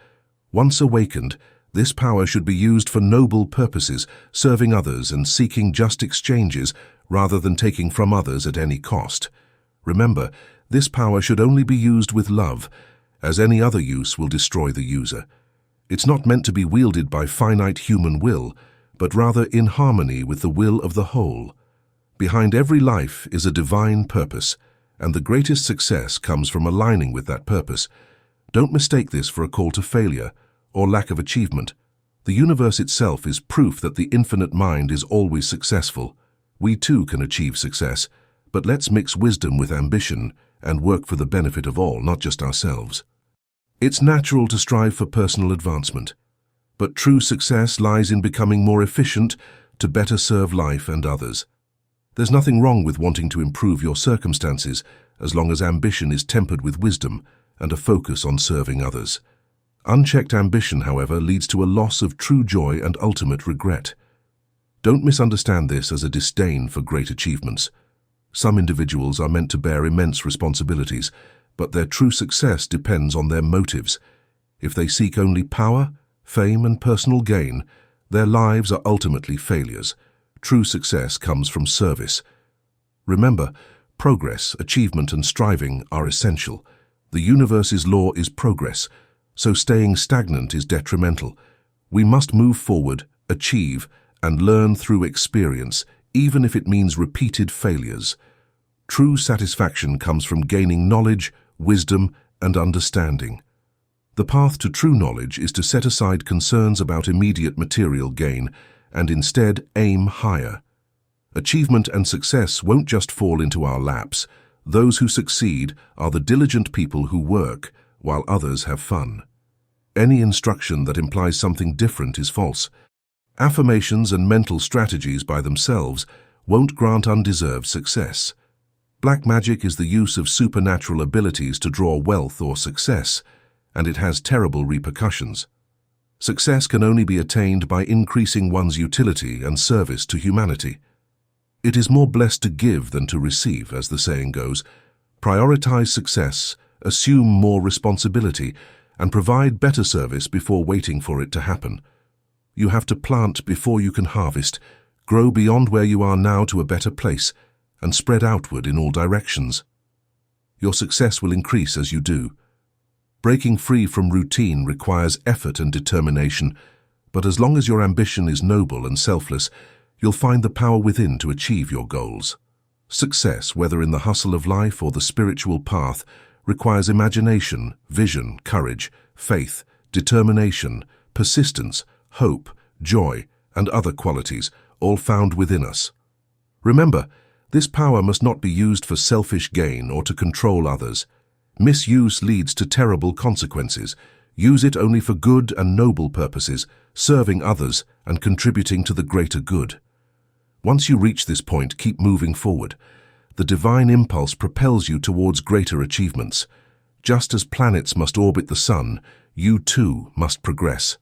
Once awakened, this power should be used for noble purposes, serving others and seeking just exchanges rather than taking from others at any cost. Remember, this power should only be used with love, as any other use will destroy the user. It's not meant to be wielded by finite human will, but rather in harmony with the will of the whole. Behind every life is a divine purpose, and the greatest success comes from aligning with that purpose. Don't mistake this for a call to failure or lack of achievement. The universe itself is proof that the infinite mind is always successful. We too can achieve success, but let's mix wisdom with ambition and work for the benefit of all, not just ourselves. It's natural to strive for personal advancement, but true success lies in becoming more efficient to better serve life and others. There's nothing wrong with wanting to improve your circumstances as long as ambition is tempered with wisdom and a focus on serving others. Unchecked ambition, however, leads to a loss of true joy and ultimate regret. Don't misunderstand this as a disdain for great achievements. Some individuals are meant to bear immense responsibilities, but their true success depends on their motives. If they seek only power, fame, and personal gain, their lives are ultimately failures. True success comes from service. Remember, progress, achievement, and striving are essential. The universe's law is progress, so staying stagnant is detrimental. We must move forward, achieve, and learn through experience, even if it means repeated failures. True satisfaction comes from gaining knowledge, wisdom, and understanding. The path to true knowledge is to set aside concerns about immediate material gain and instead aim higher. Achievement and success won't just fall into our laps. Those who succeed are the diligent people who work, while others have fun. Any instruction that implies something different is false. Affirmations and mental strategies by themselves won't grant undeserved success. Black magic is the use of supernatural abilities to draw wealth or success, and it has terrible repercussions. Success can only be attained by increasing one's utility and service to humanity. It is more blessed to give than to receive, as the saying goes. Prioritize success, assume more responsibility, and provide better service before waiting for it to happen. You have to plant before you can harvest, grow beyond where you are now to a better place, and spread outward in all directions. Your success will increase as you do. Breaking free from routine requires effort and determination, but as long as your ambition is noble and selfless, you'll find the power within to achieve your goals. Success, whether in the hustle of life or the spiritual path, requires imagination, vision, courage, faith, determination, persistence, hope, joy, and other qualities, all found within us. Remember, this power must not be used for selfish gain or to control others. Misuse leads to terrible consequences. Use it only for good and noble purposes, serving others and contributing to the greater good. Once you reach this point, keep moving forward. The divine impulse propels you towards greater achievements. Just as planets must orbit the sun, you too must progress.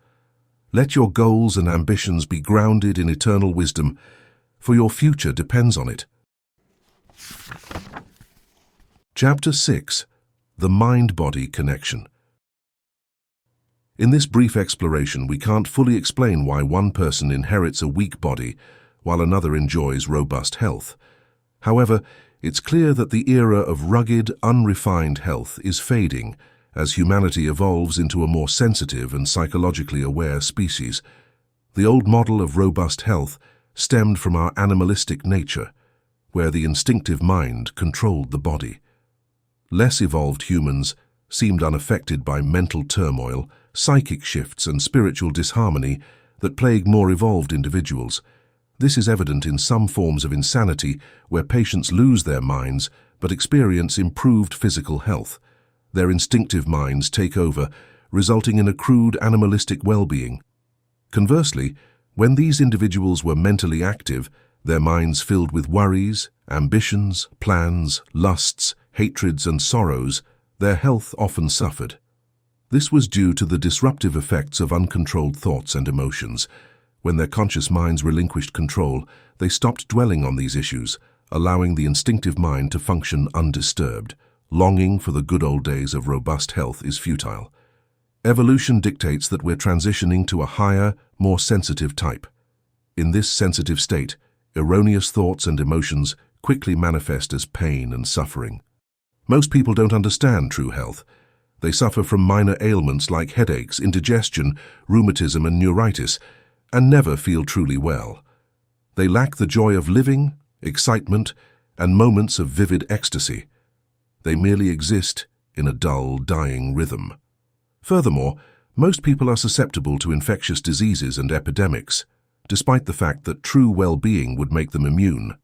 Let your goals and ambitions be grounded in eternal wisdom, for your future depends on it. Chapter 6. The Mind-Body Connection. In this brief exploration, we can't fully explain why one person inherits a weak body while another enjoys robust health. However, it's clear that the era of rugged, unrefined health is fading as humanity evolves into a more sensitive and psychologically aware species. The old model of robust health stemmed from our animalistic nature, where the instinctive mind controlled the body. Less evolved humans seemed unaffected by mental turmoil, psychic shifts, and spiritual disharmony that plague more evolved individuals. This is evident in some forms of insanity where patients lose their minds but experience improved physical health. Their instinctive minds take over, resulting in a crude animalistic well-being. Conversely, when these individuals were mentally active, their minds filled with worries, ambitions, plans, lusts, hatreds, and sorrows, their health often suffered. This was due to the disruptive effects of uncontrolled thoughts and emotions. When their conscious minds relinquished control, they stopped dwelling on these issues, allowing the instinctive mind to function undisturbed. Longing for the good old days of robust health is futile. Evolution dictates that we're transitioning to a higher, more sensitive type. In this sensitive state, erroneous thoughts and emotions quickly manifest as pain and suffering. Most people don't understand true health. They suffer from minor ailments like headaches, indigestion, rheumatism, and neuritis, and never feel truly well. They lack the joy of living, excitement, and moments of vivid ecstasy. They merely exist in a dull, dying rhythm. Furthermore, most people are susceptible to infectious diseases and epidemics, despite the fact that true well-being would make them immune.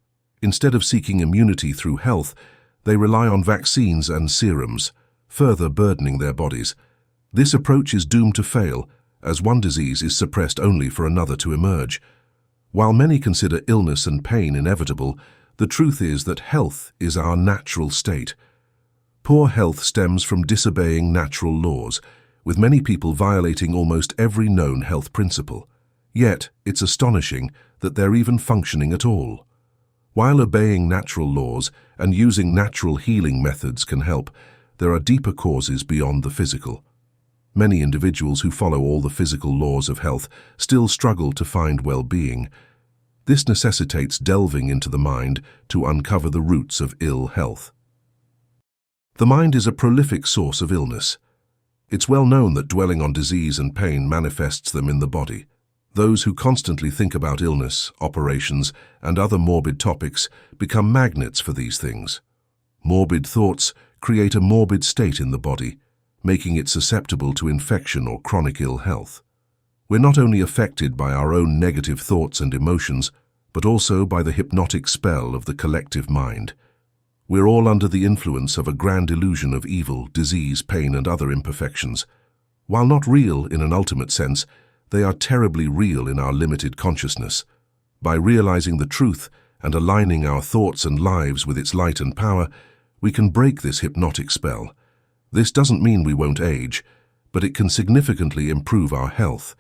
Instead of seeking immunity through health, they rely on vaccines and serums, further burdening their bodies. This approach is doomed to fail, as one disease is suppressed only for another to emerge. While many consider illness and pain inevitable, the truth is that health is our natural state. Poor health stems from disobeying natural laws, with many people violating almost every known health principle. Yet, it's astonishing that they're even functioning at all. While obeying natural laws and using natural healing methods can help, there are deeper causes beyond the physical. Many individuals who follow all the physical laws of health still struggle to find well-being. This necessitates delving into the mind to uncover the roots of ill health. The mind is a prolific source of illness. It's well known that dwelling on disease and pain manifests them in the body. Those who constantly think about illness, operations, and other morbid topics become magnets for these things. Morbid thoughts create a morbid state in the body, making it susceptible to infection or chronic ill health. We're not only affected by our own negative thoughts and emotions, but also by the hypnotic spell of the collective mind. We're all under the influence of a grand illusion of evil, disease, pain, and other imperfections. While not real in an ultimate sense, they are terribly real in our limited consciousness. By realizing the truth and aligning our thoughts and lives with its light and power, we can break this hypnotic spell. This doesn't mean we won't age, but it can significantly improve our health.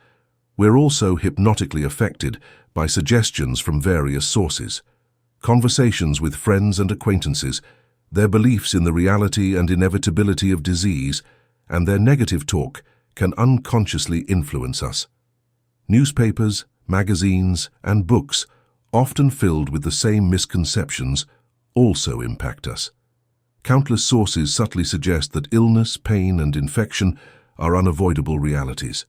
We're also hypnotically affected by suggestions from various sources. Conversations with friends and acquaintances, their beliefs in the reality and inevitability of disease, and their negative talk can unconsciously influence us. Newspapers, magazines, and books, often filled with the same misconceptions, also impact us. Countless sources subtly suggest that illness, pain, and infection are unavoidable realities.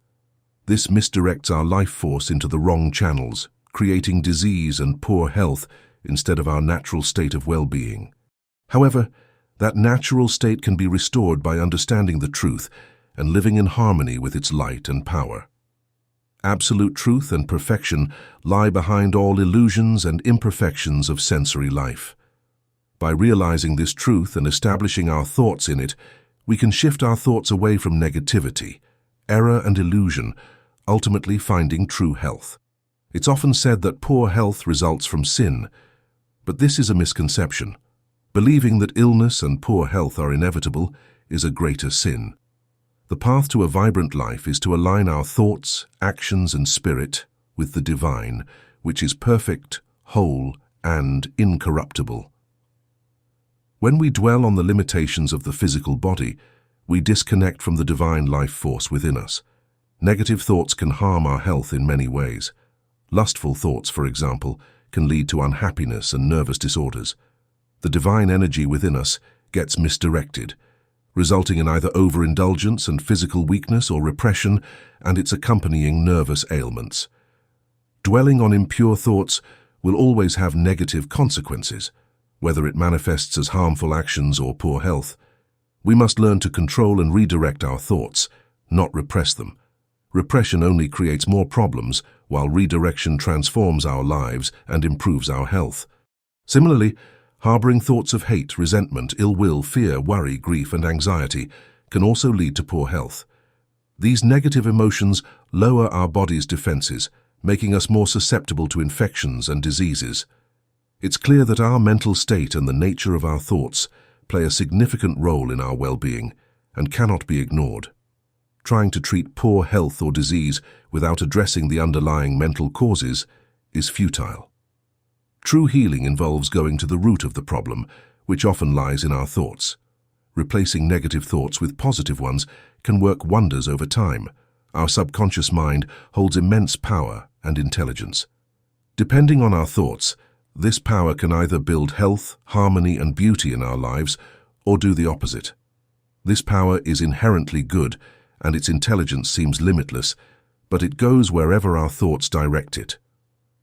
This misdirects our life force into the wrong channels, creating disease and poor health instead of our natural state of well-being. However, that natural state can be restored by understanding the truth and living in harmony with its light and power. Absolute truth and perfection lie behind all illusions and imperfections of sensory life. By realizing this truth and establishing our thoughts in it, we can shift our thoughts away from negativity, error, and illusion, ultimately finding true health. It's often said that poor health results from sin, but this is a misconception. Believing that illness and poor health are inevitable is a greater sin. The path to a vibrant life is to align our thoughts, actions, and spirit with the divine, which is perfect, whole, and incorruptible. When we dwell on the limitations of the physical body, we disconnect from the divine life force within us. Negative thoughts can harm our health in many ways. Lustful thoughts, for example, can lead to unhappiness and nervous disorders. The divine energy within us gets misdirected, resulting in either overindulgence and physical weakness or repression and its accompanying nervous ailments. Dwelling on impure thoughts will always have negative consequences, whether it manifests as harmful actions or poor health. We must learn to control and redirect our thoughts, not repress them. Repression only creates more problems, while redirection transforms our lives and improves our health. Similarly, harboring thoughts of hate, resentment, ill will, fear, worry, grief, and anxiety can also lead to poor health. These negative emotions lower our body's defenses, making us more susceptible to infections and diseases. It's clear that our mental state and the nature of our thoughts play a significant role in our well-being and cannot be ignored. Trying to treat poor health or disease without addressing the underlying mental causes is futile. True healing involves going to the root of the problem, which often lies in our thoughts. Replacing negative thoughts with positive ones can work wonders over time. Our subconscious mind holds immense power and intelligence. Depending on our thoughts, this power can either build health, harmony, and beauty in our lives, or do the opposite. This power is inherently good, and its intelligence seems limitless, but it goes wherever our thoughts direct it.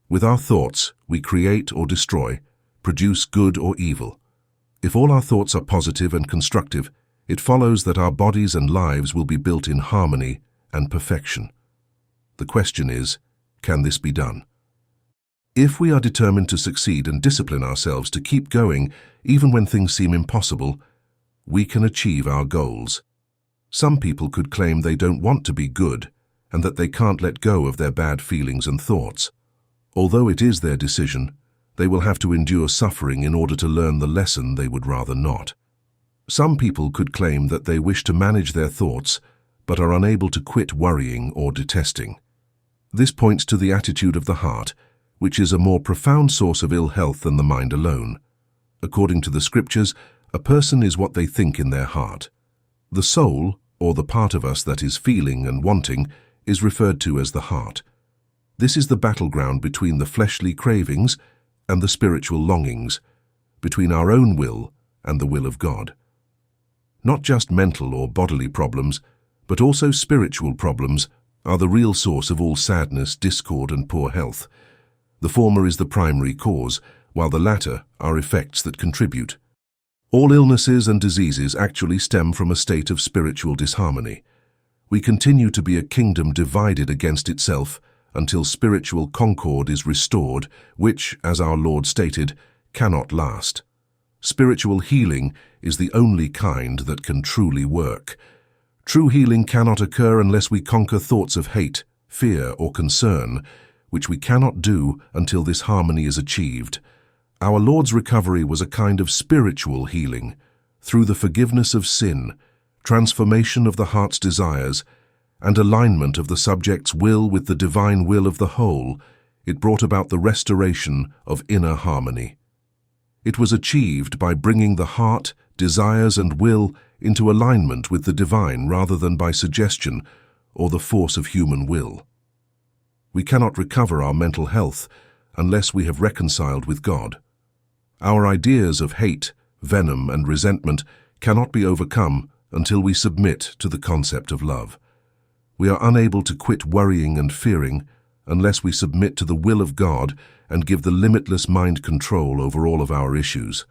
With our thoughts, we create or destroy, produce good or evil. If all our thoughts are positive and constructive, it follows that our bodies and lives will be built in harmony and perfection. The question is, can this be done? If we are determined to succeed and discipline ourselves to keep going even when things seem impossible, we can achieve our goals. Some people could claim they don't want to be good and that they can't let go of their bad feelings and thoughts. Although it is their decision, they will have to endure suffering in order to learn the lesson they would rather not. Some people could claim that they wish to manage their thoughts but are unable to quit worrying or detesting. This points to the attitude of the heart, which is a more profound source of ill health than the mind alone. According to the scriptures, a person is what they think in their heart. The soul, or the part of us that is feeling and wanting, is referred to as the heart. This is the battleground between the fleshly cravings and the spiritual longings, between our own will and the will of God. Not just mental or bodily problems, but also spiritual problems are the real source of all sadness, discord, and poor health. The former is the primary cause, while the latter are effects that contribute. All illnesses and diseases actually stem from a state of spiritual disharmony. We continue to be a kingdom divided against itself until spiritual concord is restored, which, as our Lord stated, cannot last. Spiritual healing is the only kind that can truly work. True healing cannot occur unless we conquer thoughts of hate, fear, or concern, which we cannot do until this harmony is achieved. Our Lord's recovery was a kind of spiritual healing. Through the forgiveness of sin, transformation of the heart's desires, and alignment of the subject's will with the divine will of the whole, it brought about the restoration of inner harmony. It was achieved by bringing the heart, desires, and will into alignment with the divine rather than by suggestion or the force of human will. We cannot recover our mental health unless we have reconciled with God. Our ideas of hate, venom, and resentment cannot be overcome until we submit to the concept of love. We are unable to quit worrying and fearing unless we submit to the will of God and give the limitless mind control over all of our issues.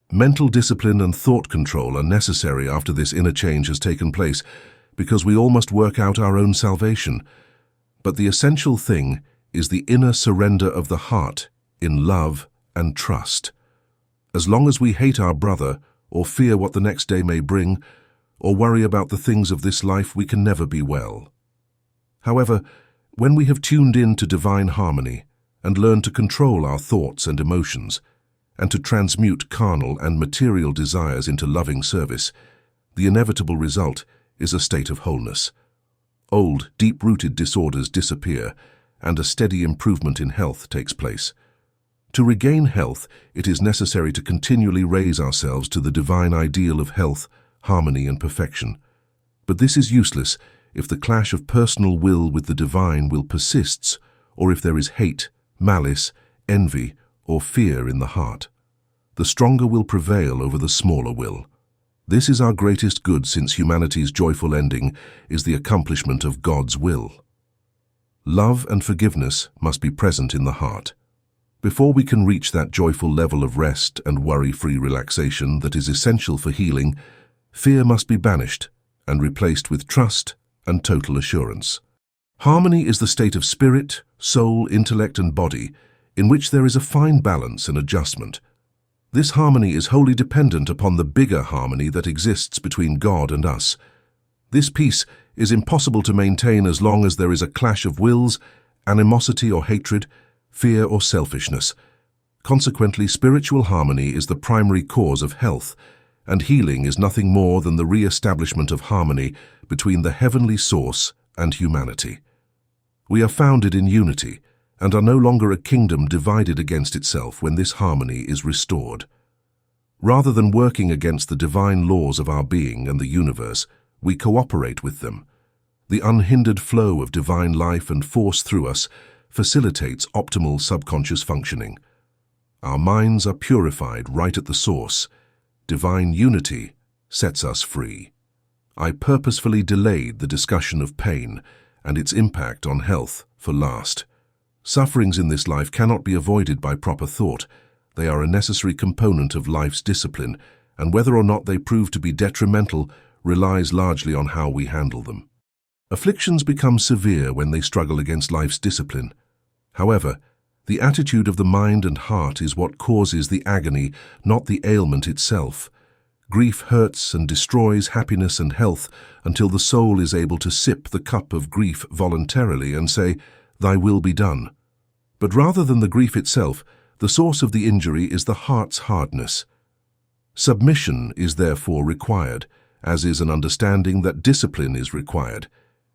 Mental discipline and thought control are necessary after this inner change has taken place, because we all must work out our own salvation. But the essential thing is the inner surrender of the heart in love and trust. As long as we hate our brother, or fear what the next day may bring, or worry about the things of this life, we can never be well. However, when we have tuned in to divine harmony and learned to control our thoughts and emotions, and to transmute carnal and material desires into loving service, the inevitable result is a state of wholeness. Old, deep-rooted disorders disappear, and a steady improvement in health takes place. To regain health, it is necessary to continually raise ourselves to the divine ideal of health, harmony, and perfection. But this is useless if the clash of personal will with the divine will persists, or if there is hate, malice, envy, or fear in the heart. The stronger will prevail over the smaller will. This is our greatest good, since humanity's joyful ending is the accomplishment of God's will. Love and forgiveness must be present in the heart. Before we can reach that joyful level of rest and worry-free relaxation that is essential for healing, fear must be banished and replaced with trust, and total assurance. Harmony is the state of spirit, soul, intellect, and body in which there is a fine balance and adjustment. This harmony is wholly dependent upon the bigger harmony that exists between God and us. This peace is impossible to maintain as long as there is a clash of wills, animosity or hatred, fear or selfishness. Consequently, spiritual harmony is the primary cause of health, and healing is nothing more than the re-establishment of harmony between the heavenly source and humanity. We are founded in unity and are no longer a kingdom divided against itself when this harmony is restored. Rather than working against the divine laws of our being and the universe, we cooperate with them. The unhindered flow of divine life and force through us facilitates optimal subconscious functioning. Our minds are purified right at the source. Divine unity sets us free. I purposefully delayed the discussion of pain and its impact on health for last. Sufferings in this life cannot be avoided by proper thought. They are a necessary component of life's discipline, and whether or not they prove to be detrimental relies largely on how we handle them. Afflictions become severe when they struggle against life's discipline. However, the attitude of the mind and heart is what causes the agony, not the ailment itself. Grief hurts and destroys happiness and health until the soul is able to sip the cup of grief voluntarily and say, "Thy will be done." But rather than the grief itself, the source of the injury is the heart's hardness. Submission is therefore required, as is an understanding that discipline is required.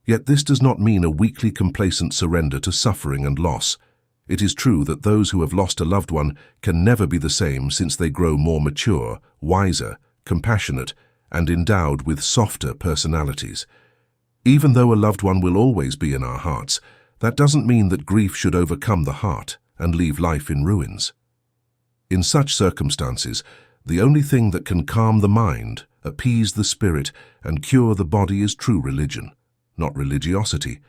Yet this does not mean a weakly complacent surrender to suffering and loss. It is true that those who have lost a loved one can never be the same since they grow more mature, wiser, compassionate, and endowed with softer personalities. Even though a loved one will always be in our hearts, that doesn't mean that grief should overcome the heart and leave life in ruins. In such circumstances, the only thing that can calm the mind, appease the spirit, and cure the body is true religion, not religiosity.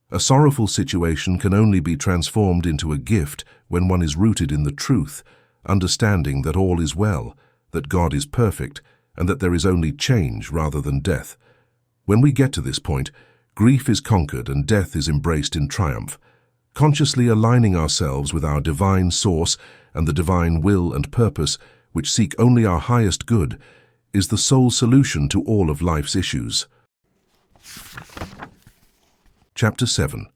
A sorrowful situation can only be transformed into a gift when one is rooted in the truth, understanding that all is well, that God is perfect, and that there is only change rather than death. When we get to this point, grief is conquered and death is embraced in triumph. Consciously aligning ourselves with our divine source and the divine will and purpose, which seek only our highest good, is the sole solution to all of life's issues. Chapter 7.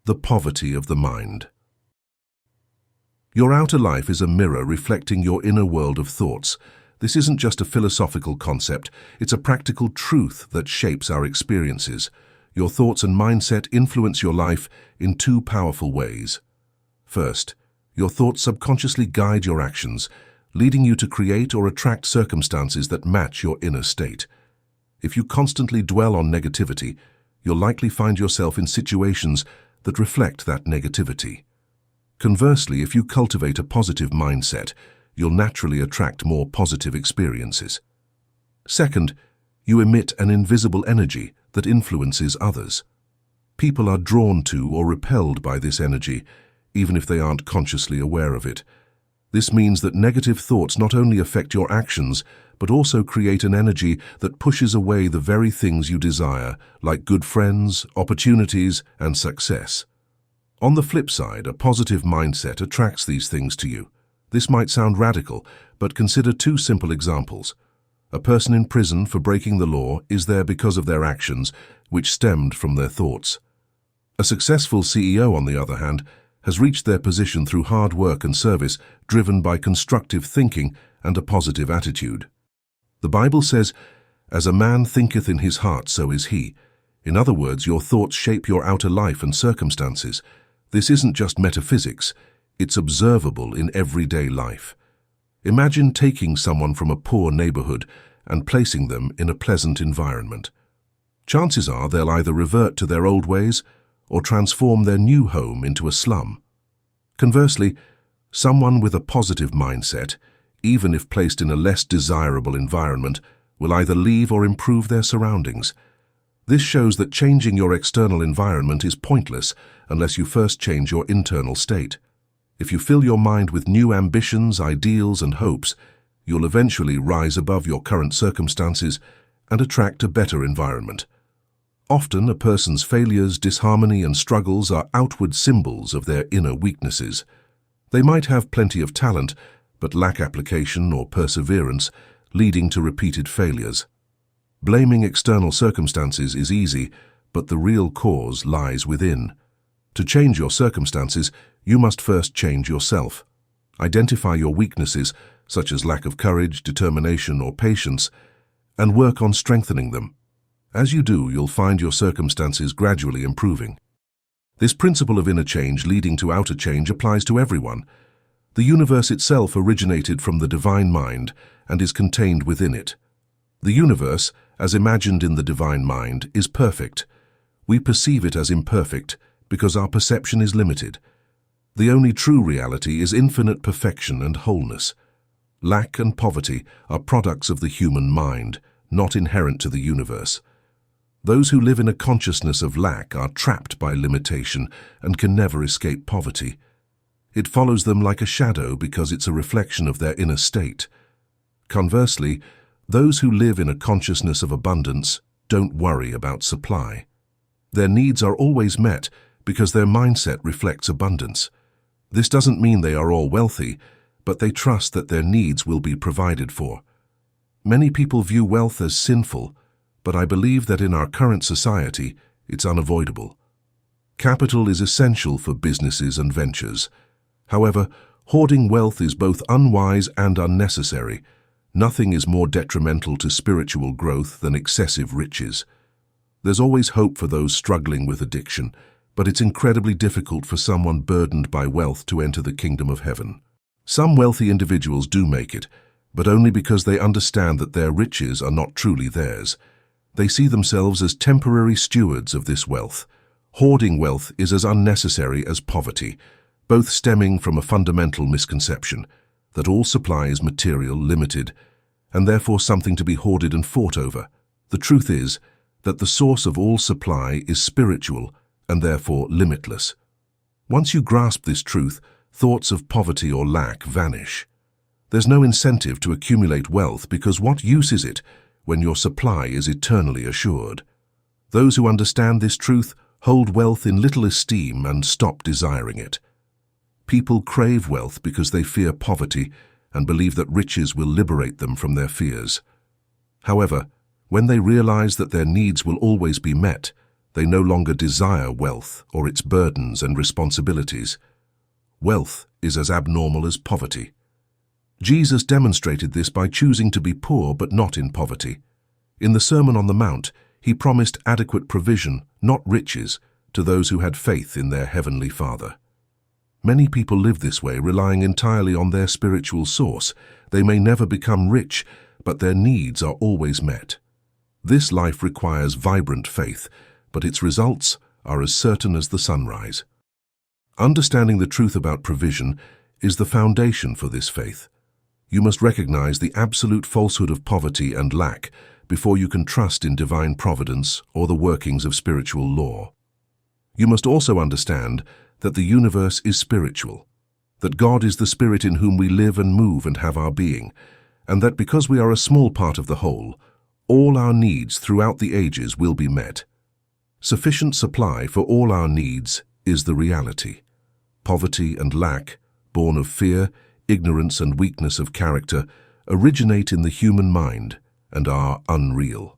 The Poverty of the Mind. Your outer life is a mirror reflecting your inner world of thoughts. This isn't just a philosophical concept, it's a practical truth that shapes our experiences. Your thoughts and mindset influence your life in two powerful ways. First, your thoughts subconsciously guide your actions, leading you to create or attract circumstances that match your inner state. If you constantly dwell on negativity, you'll likely find yourself in situations that reflect that negativity. Conversely, if you cultivate a positive mindset, you'll naturally attract more positive experiences. Second, you emit an invisible energy that influences others. People are drawn to or repelled by this energy, even if they aren't consciously aware of it. This means that negative thoughts not only affect your actions, but also create an energy that pushes away the very things you desire, like good friends, opportunities, and success. On the flip side, a positive mindset attracts these things to you. This might sound radical, but consider two simple examples. A person in prison for breaking the law is there because of their actions, which stemmed from their thoughts. A successful CEO, on the other hand, has reached their position through hard work and service, driven by constructive thinking and a positive attitude. The Bible says, "As a man thinketh in his heart, so is he." In other words, your thoughts shape your outer life and circumstances. This isn't just metaphysics, it's observable in everyday life. Imagine taking someone from a poor neighborhood and placing them in a pleasant environment. Chances are they'll either revert to their old ways or transform their new home into a slum. Conversely, someone with a positive mindset, even if placed in a less desirable environment, will either leave or improve their surroundings. This shows that changing your external environment is pointless unless you first change your internal state. If you fill your mind with new ambitions, ideals, and hopes, you'll eventually rise above your current circumstances and attract a better environment. Often, a person's failures, disharmony, and struggles are outward symbols of their inner weaknesses. They might have plenty of talent, but lack application or perseverance, leading to repeated failures. Blaming external circumstances is easy, but the real cause lies within. To change your circumstances, you must first change yourself. Identify your weaknesses, such as lack of courage, determination, or patience, and work on strengthening them. As you do, you'll find your circumstances gradually improving. This principle of inner change leading to outer change applies to everyone. The universe itself originated from the divine mind and is contained within it. The universe, as imagined in the divine mind, is perfect. We perceive it as imperfect because our perception is limited. The only true reality is infinite perfection and wholeness. Lack and poverty are products of the human mind, not inherent to the universe. Those who live in a consciousness of lack are trapped by limitation and can never escape poverty. It follows them like a shadow because it's a reflection of their inner state. Conversely, those who live in a consciousness of abundance don't worry about supply. Their needs are always met because their mindset reflects abundance. This doesn't mean they are all wealthy, but they trust that their needs will be provided for. Many people view wealth as sinful, but I believe that in our current society, it's unavoidable. Capital is essential for businesses and ventures. However, hoarding wealth is both unwise and unnecessary. Nothing is more detrimental to spiritual growth than excessive riches. There's always hope for those struggling with addiction, but it's incredibly difficult for someone burdened by wealth to enter the kingdom of heaven. Some wealthy individuals do make it, but only because they understand that their riches are not truly theirs. They see themselves as temporary stewards of this wealth. Hoarding wealth is as unnecessary as poverty, both stemming from a fundamental misconception that all supply is material, limited, and therefore something to be hoarded and fought over. The truth is that the source of all supply is spiritual and therefore limitless. Once you grasp this truth, thoughts of poverty or lack vanish. There's no incentive to accumulate wealth because what use is it when your supply is eternally assured? Those who understand this truth hold wealth in little esteem and stop desiring it. People crave wealth because they fear poverty and believe that riches will liberate them from their fears. However, when they realize that their needs will always be met, they no longer desire wealth or its burdens and responsibilities. Wealth is as abnormal as poverty. Jesus demonstrated this by choosing to be poor but not in poverty. In the Sermon on the Mount, he promised adequate provision, not riches, to those who had faith in their heavenly Father. Many people live this way, relying entirely on their spiritual source. They may never become rich, but their needs are always met. This life requires vibrant faith, but its results are as certain as the sunrise. Understanding the truth about provision is the foundation for this faith. You must recognize the absolute falsehood of poverty and lack before you can trust in divine providence or the workings of spiritual law. You must also understand that the universe is spiritual, that God is the spirit in whom we live and move and have our being, and that because we are a small part of the whole, all our needs throughout the ages will be met. Sufficient supply for all our needs is the reality. Poverty and lack, born of fear, ignorance and weakness of character, originate in the human mind and are unreal.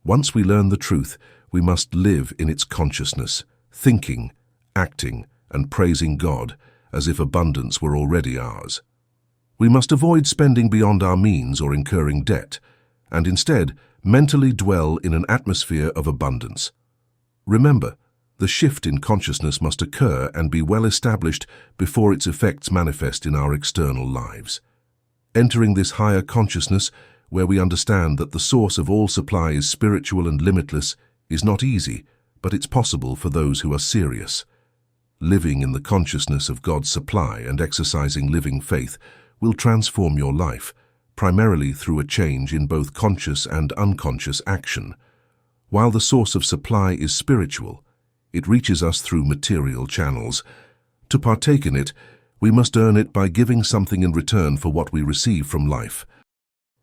Once we learn the truth, we must live in its consciousness, thinking, acting, and praising God as if abundance were already ours. We must avoid spending beyond our means or incurring debt, and instead mentally dwell in an atmosphere of abundance. Remember, the shift in consciousness must occur and be well established before its effects manifest in our external lives. Entering this higher consciousness, where we understand that the source of all supply is spiritual and limitless, is not easy, but it's possible for those who are serious. Living in the consciousness of God's supply and exercising living faith will transform your life, primarily through a change in both conscious and unconscious action. While the source of supply is spiritual, it reaches us through material channels. To partake in it, we must earn it by giving something in return for what we receive from life.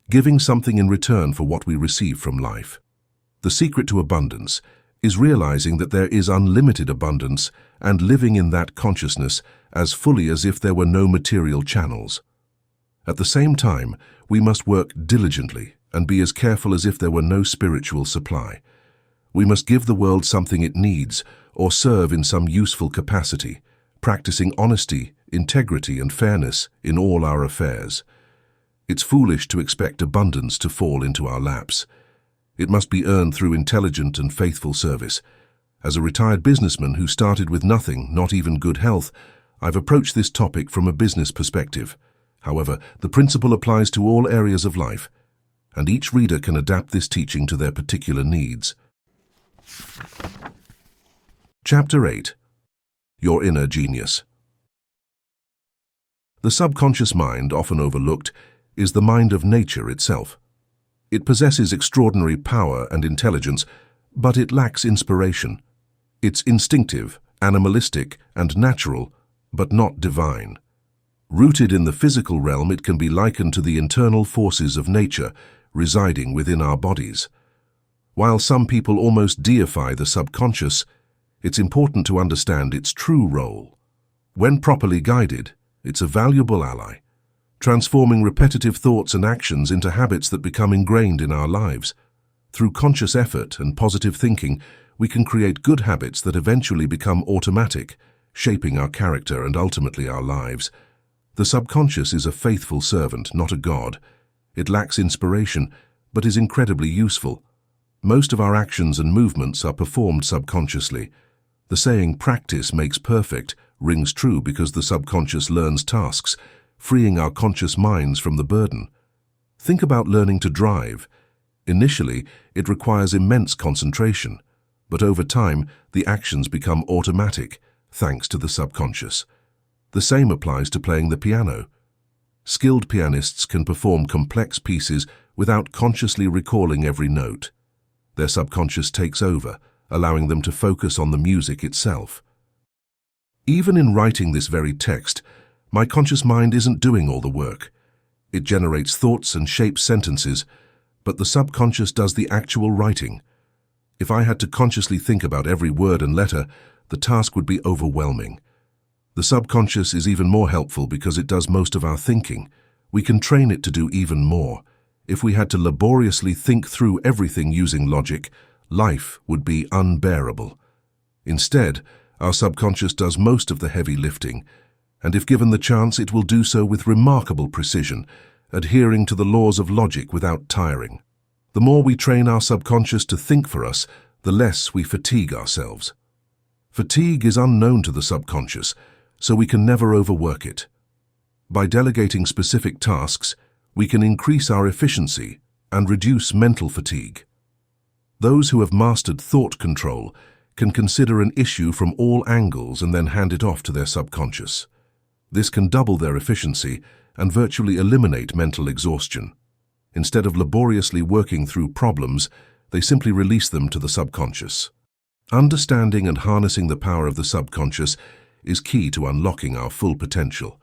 Giving something in return for what we receive from life. The secret to abundance, is realizing that there is unlimited abundance and living in that consciousness as fully as if there were no material channels. At the same time, we must work diligently and be as careful as if there were no spiritual supply. We must give the world something it needs or serve in some useful capacity, practicing honesty, integrity, and fairness in all our affairs. It's foolish to expect abundance to fall into our laps. It must be earned through intelligent and faithful service. As a retired businessman who started with nothing, not even good health, I've approached this topic from a business perspective. However, the principle applies to all areas of life, and each reader can adapt this teaching to their particular needs. Chapter 8. Your Inner Genius. The subconscious mind, often overlooked, is the mind of nature itself. It possesses extraordinary power and intelligence, but it lacks inspiration. It's instinctive, animalistic, and natural, but not divine. Rooted in the physical realm, it can be likened to the internal forces of nature residing within our bodies. While some people almost deify the subconscious, it's important to understand its true role. When properly guided, it's a valuable ally, transforming repetitive thoughts and actions into habits that become ingrained in our lives. Through conscious effort and positive thinking, we can create good habits that eventually become automatic, shaping our character and ultimately our lives. The subconscious is a faithful servant, not a god. It lacks inspiration, but is incredibly useful. Most of our actions and movements are performed subconsciously. The saying, "practice makes perfect," rings true because the subconscious learns tasks, freeing our conscious minds from the burden. Think about learning to drive. Initially, it requires immense concentration, but over time, the actions become automatic, thanks to the subconscious. The same applies to playing the piano. Skilled pianists can perform complex pieces without consciously recalling every note. Their subconscious takes over, allowing them to focus on the music itself. Even in writing this very text, my conscious mind isn't doing all the work. It generates thoughts and shapes sentences, but the subconscious does the actual writing. If I had to consciously think about every word and letter, the task would be overwhelming. The subconscious is even more helpful because it does most of our thinking. We can train it to do even more. If we had to laboriously think through everything using logic, life would be unbearable. Instead, our subconscious does most of the heavy lifting, and if given the chance, it will do so with remarkable precision, adhering to the laws of logic without tiring. The more we train our subconscious to think for us, the less we fatigue ourselves. Fatigue is unknown to the subconscious, so we can never overwork it. By delegating specific tasks, we can increase our efficiency and reduce mental fatigue. Those who have mastered thought control can consider an issue from all angles and then hand it off to their subconscious. This can double their efficiency and virtually eliminate mental exhaustion. Instead of laboriously working through problems, they simply release them to the subconscious. Understanding and harnessing the power of the subconscious is key to unlocking our full potential.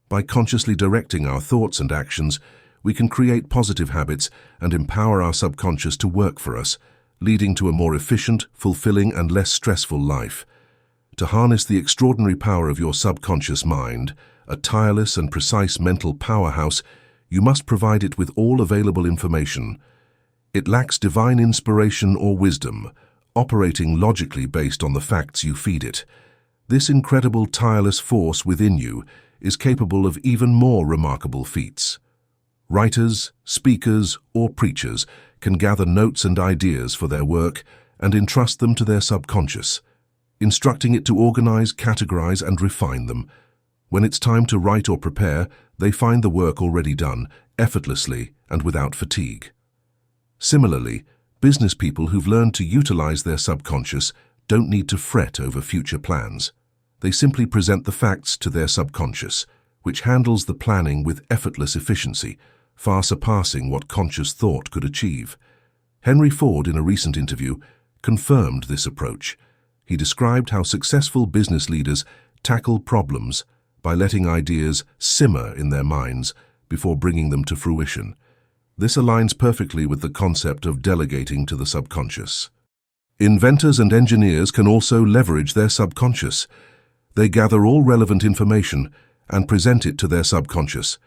By consciously directing our thoughts and actions, we can create positive habits and empower our subconscious to work for us, leading to a more efficient, fulfilling, and less stressful life. To harness the extraordinary power of your subconscious mind, a tireless and precise mental powerhouse, you must provide it with all available information. It lacks divine inspiration or wisdom, operating logically based on the facts you feed it. This incredible tireless force within you is capable of even more remarkable feats. Writers, speakers, or preachers can gather notes and ideas for their work and entrust them to their subconscious, instructing it to organize, categorize, and refine them. When it's time to write or prepare, they find the work already done, effortlessly and without fatigue. Similarly, business people who've learned to utilize their subconscious don't need to fret over future plans. They simply present the facts to their subconscious, which handles the planning with effortless efficiency, far surpassing what conscious thought could achieve. Henry Ford, in a recent interview, confirmed this approach. He described how successful business leaders tackle problems by letting ideas simmer in their minds before bringing them to fruition. This aligns perfectly with the concept of delegating to the subconscious. Inventors and engineers can also leverage their subconscious. They gather all relevant information and present it to their subconscious.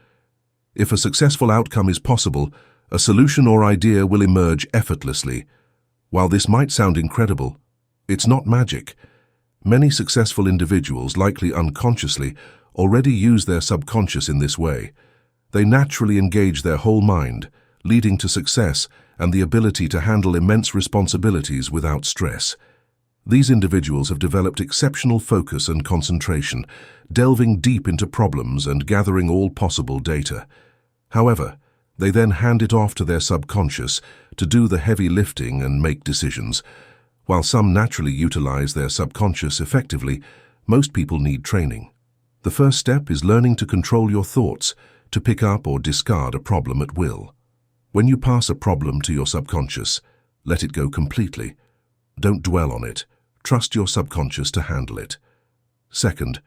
If a successful outcome is possible, a solution or idea will emerge effortlessly. While this might sound incredible, it's not magic. Many successful individuals, likely unconsciously, already use their subconscious in this way. They naturally engage their whole mind, leading to success and the ability to handle immense responsibilities without stress. These individuals have developed exceptional focus and concentration, delving deep into problems and gathering all possible data. However, they then hand it off to their subconscious to do the heavy lifting and make decisions. While some naturally utilize their subconscious effectively, most people need training. The first step is learning to control your thoughts, to pick up or discard a problem at will. When you pass a problem to your subconscious, let it go completely. Don't dwell on it. Trust your subconscious to handle it. Second,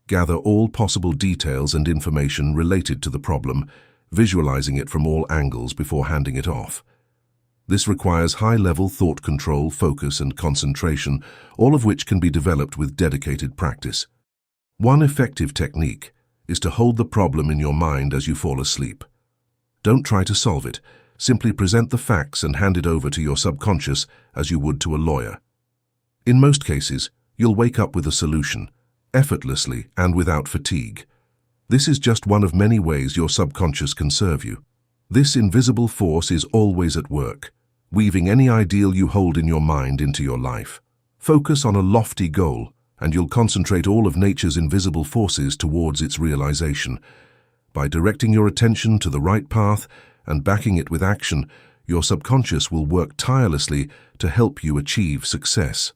gather all possible details and information related to the problem, visualizing it from all angles before handing it off. This requires high-level thought control, focus, and concentration, all of which can be developed with dedicated practice. One effective technique is to hold the problem in your mind as you fall asleep. Don't try to solve it. Simply present the facts and hand it over to your subconscious as you would to a lawyer. In most cases, you'll wake up with a solution, effortlessly and without fatigue. This is just one of many ways your subconscious can serve you. This invisible force is always at work, weaving any ideal you hold in your mind into your life. Focus on a lofty goal, and you'll concentrate all of nature's invisible forces towards its realization. By directing your attention to the right path and backing it with action, your subconscious will work tirelessly to help you achieve success.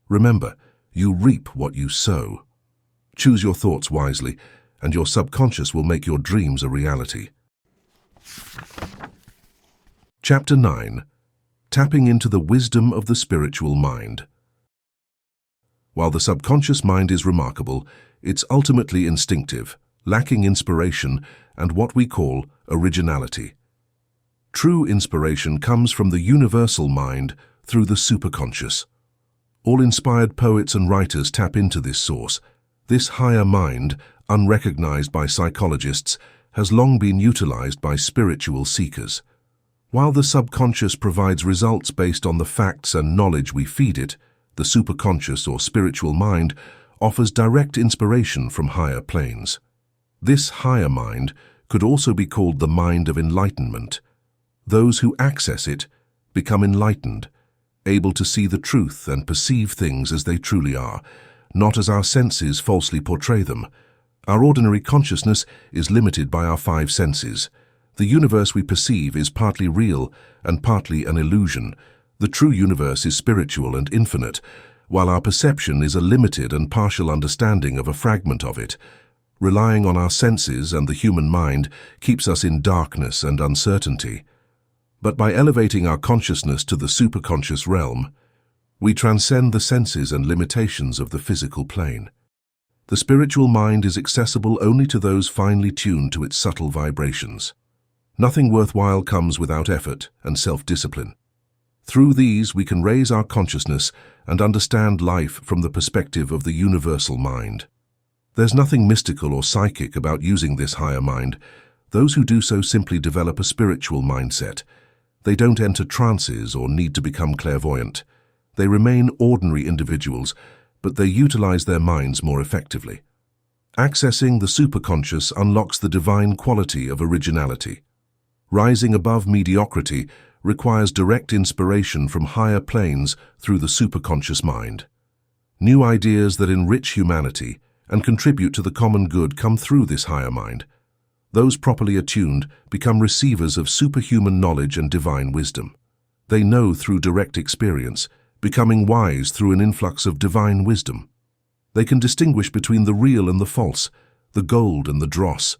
Remember, you reap what you sow. Choose your thoughts wisely, and your subconscious will make your dreams a reality. Chapter 9. Tapping into the wisdom of the spiritual mind. While the subconscious mind is remarkable, it's ultimately instinctive, lacking inspiration and what we call originality. True inspiration comes from the universal mind through the superconscious. All inspired poets and writers tap into this source. This higher mind, unrecognized by psychologists, has long been utilized by spiritual seekers. While the subconscious provides results based on the facts and knowledge we feed it, the superconscious or spiritual mind offers direct inspiration from higher planes. This higher mind could also be called the mind of enlightenment. Those who access it become enlightened, able to see the truth and perceive things as they truly are, not as our senses falsely portray them. Our ordinary consciousness is limited by our five senses. The universe we perceive is partly real and partly an illusion. The true universe is spiritual and infinite, while our perception is a limited and partial understanding of a fragment of it. Relying on our senses and the human mind keeps us in darkness and uncertainty. But by elevating our consciousness to the superconscious realm, we transcend the senses and limitations of the physical plane. The spiritual mind is accessible only to those finely tuned to its subtle vibrations. Nothing worthwhile comes without effort and self-discipline. Through these, we can raise our consciousness and understand life from the perspective of the universal mind. There's nothing mystical or psychic about using this higher mind. Those who do so simply develop a spiritual mindset. They don't enter trances or need to become clairvoyant. They remain ordinary individuals, but they utilize their minds more effectively. Accessing the superconscious unlocks the divine quality of originality. Rising above mediocrity requires direct inspiration from higher planes through the superconscious mind. New ideas that enrich humanity and contribute to the common good come through this higher mind. Those properly attuned become receivers of superhuman knowledge and divine wisdom. They know through direct experience, becoming wise through an influx of divine wisdom. They can distinguish between the real and the false, the gold and the dross.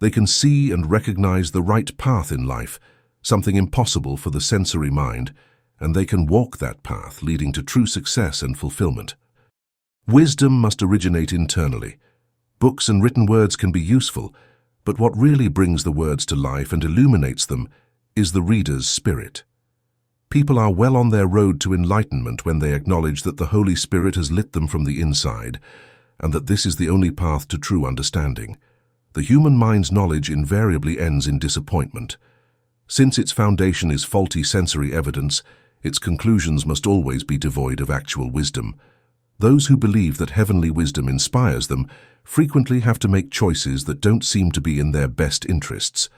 They can see and recognize the right path in life, something impossible for the sensory mind, and they can walk that path, leading to true success and fulfillment. Wisdom must originate internally. Books and written words can be useful, but what really brings the words to life and illuminates them is the reader's spirit. People are well on their road to enlightenment when they acknowledge that the Holy Spirit has lit them from the inside, and that this is the only path to true understanding. The human mind's knowledge invariably ends in disappointment. Since its foundation is faulty sensory evidence, its conclusions must always be devoid of actual wisdom. Those who believe that heavenly wisdom inspires them frequently have to make choices that don't seem to be in their best interests.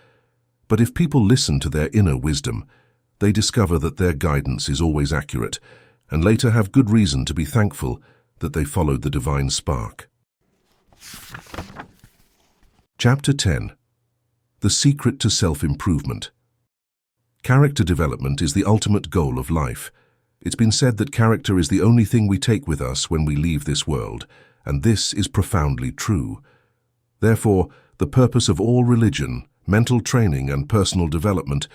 But if people listen to their inner wisdom, they discover that their guidance is always accurate, and later have good reason to be thankful that they followed the divine spark. Chapter 10. The Secret to Self-Improvement. Character development is the ultimate goal of life. It's been said that character is the only thing we take with us when we leave this world, and this is profoundly true. Therefore, the purpose of all religion, mental training, and personal development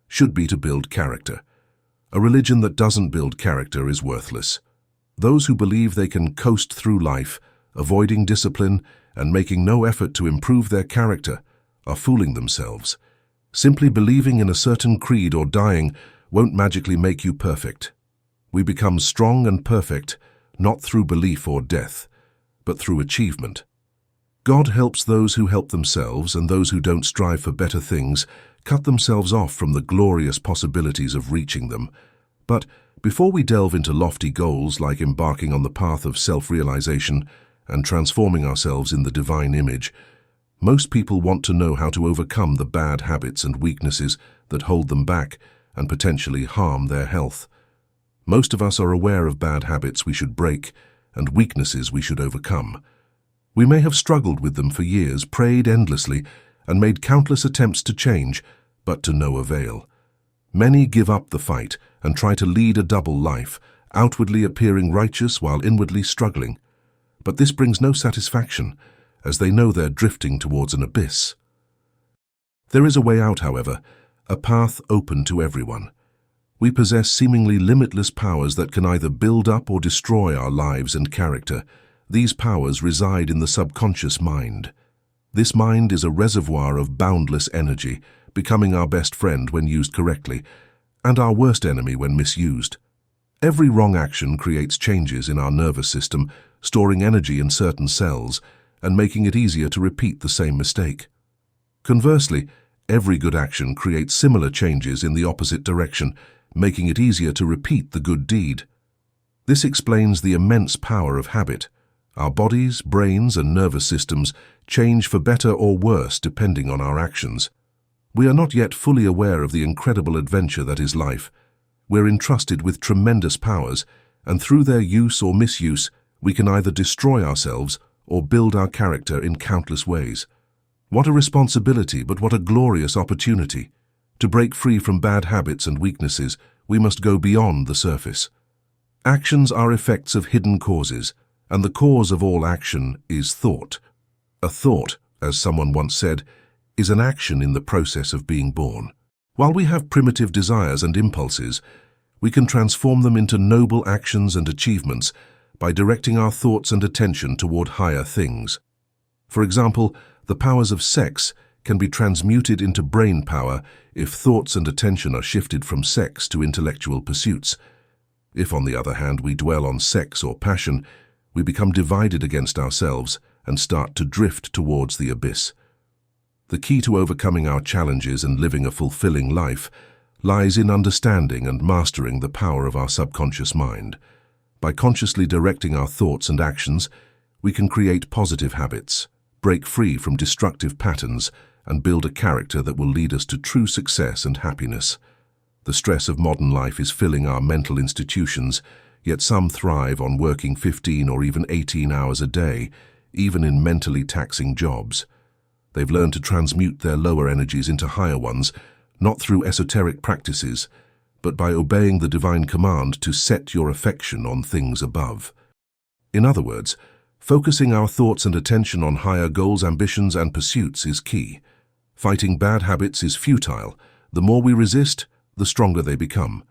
should be to build character. A religion that doesn't build character is worthless. Those who believe they can coast through life, avoiding discipline and making no effort to improve their character, are fooling themselves. Simply believing in a certain creed or dying won't magically make you perfect. We become strong and perfect, not through belief or death, but through achievement. God helps those who help themselves, and those who don't strive for better things cut themselves off from the glorious possibilities of reaching them. But before we delve into lofty goals like embarking on the path of self-realization and transforming ourselves in the divine image, most people want to know how to overcome the bad habits and weaknesses that hold them back and potentially harm their health. Most of us are aware of bad habits we should break and weaknesses we should overcome. We may have struggled with them for years, prayed endlessly, and made countless attempts to change, but to no avail. Many give up the fight and try to lead a double life, outwardly appearing righteous while inwardly struggling. But this brings no satisfaction, as they know they're drifting towards an abyss. There is a way out, however, a path open to everyone. We possess seemingly limitless powers that can either build up or destroy our lives and character. These powers reside in the subconscious mind. This mind is a reservoir of boundless energy, becoming our best friend when used correctly, and our worst enemy when misused. Every wrong action creates changes in our nervous system, storing energy in certain cells, and making it easier to repeat the same mistake. Conversely, every good action creates similar changes in the opposite direction, making it easier to repeat the good deed. This explains the immense power of habit. Our bodies, brains, and nervous systems change for better or worse depending on our actions. We are not yet fully aware of the incredible adventure that is life. We're entrusted with tremendous powers, and through their use or misuse, we can either destroy ourselves or build our character in countless ways. What a responsibility, but what a glorious opportunity. To break free from bad habits and weaknesses, we must go beyond the surface. Actions are effects of hidden causes, and the cause of all action is thought. A thought, as someone once said, is an action in the process of being born. While we have primitive desires and impulses, we can transform them into noble actions and achievements by directing our thoughts and attention toward higher things. For example, the powers of sex can be transmuted into brain power if thoughts and attention are shifted from sex to intellectual pursuits. If, on the other hand, we dwell on sex or passion, we become divided against ourselves and start to drift towards the abyss. The key to overcoming our challenges and living a fulfilling life lies in understanding and mastering the power of our subconscious mind. By consciously directing our thoughts and actions, we can create positive habits, break free from destructive patterns, and build a character that will lead us to true success and happiness. The stress of modern life is filling our mental institutions, yet some thrive on working 15 or even 18 hours a day, even in mentally taxing jobs. They've learned to transmute their lower energies into higher ones, not through esoteric practices, but by obeying the divine command to set your affection on things above. In other words, focusing our thoughts and attention on higher goals, ambitions, and pursuits is key. Fighting bad habits is futile. The more we resist, the stronger they become.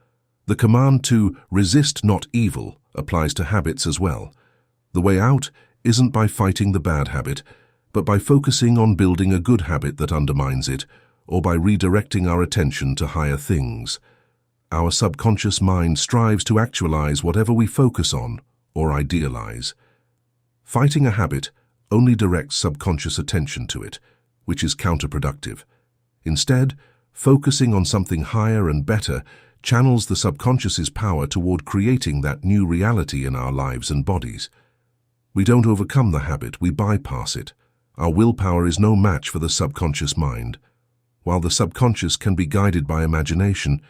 The command to resist not evil applies to habits as well. The way out isn't by fighting the bad habit, but by focusing on building a good habit that undermines it, or by redirecting our attention to higher things. Our subconscious mind strives to actualize whatever we focus on or idealize. Fighting a habit only directs subconscious attention to it, which is counterproductive. Instead, focusing on something higher and better channels the subconscious's power toward creating that new reality in our lives and bodies. We don't overcome the habit, we bypass it. Our willpower is no match for the subconscious mind. While the subconscious can be guided by imagination,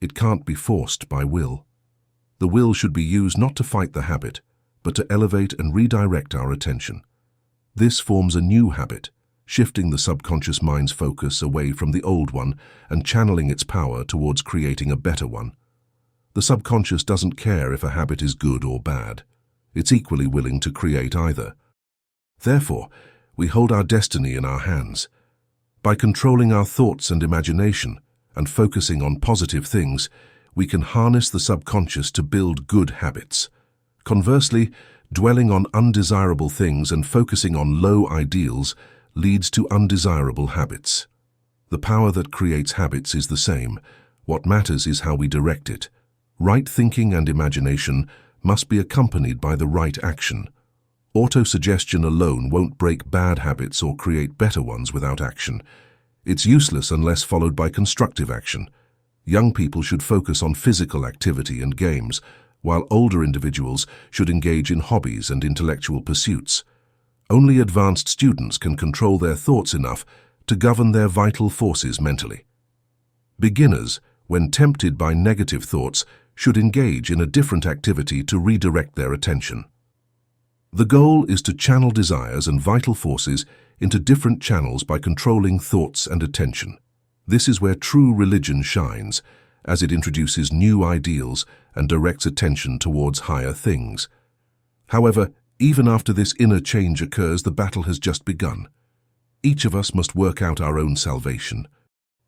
it can't be forced by will. The will should be used not to fight the habit, but to elevate and redirect our attention. This forms a new habit, shifting the subconscious mind's focus away from the old one and channeling its power towards creating a better one. The subconscious doesn't care if a habit is good or bad. It's equally willing to create either. Therefore, we hold our destiny in our hands. By controlling our thoughts and imagination and focusing on positive things, we can harness the subconscious to build good habits. Conversely, dwelling on undesirable things and focusing on low ideals leads to undesirable habits. The power that creates habits is the same. What matters is how we direct it. Right thinking and imagination must be accompanied by the right action. Autosuggestion alone won't break bad habits or create better ones without action. It's useless unless followed by constructive action. Young people should focus on physical activity and games, while older individuals should engage in hobbies and intellectual pursuits. Only advanced students can control their thoughts enough to govern their vital forces mentally. Beginners, when tempted by negative thoughts, should engage in a different activity to redirect their attention. The goal is to channel desires and vital forces into different channels by controlling thoughts and attention. This is where true religion shines, as it introduces new ideals and directs attention towards higher things. However, even after this inner change occurs, the battle has just begun. Each of us must work out our own salvation.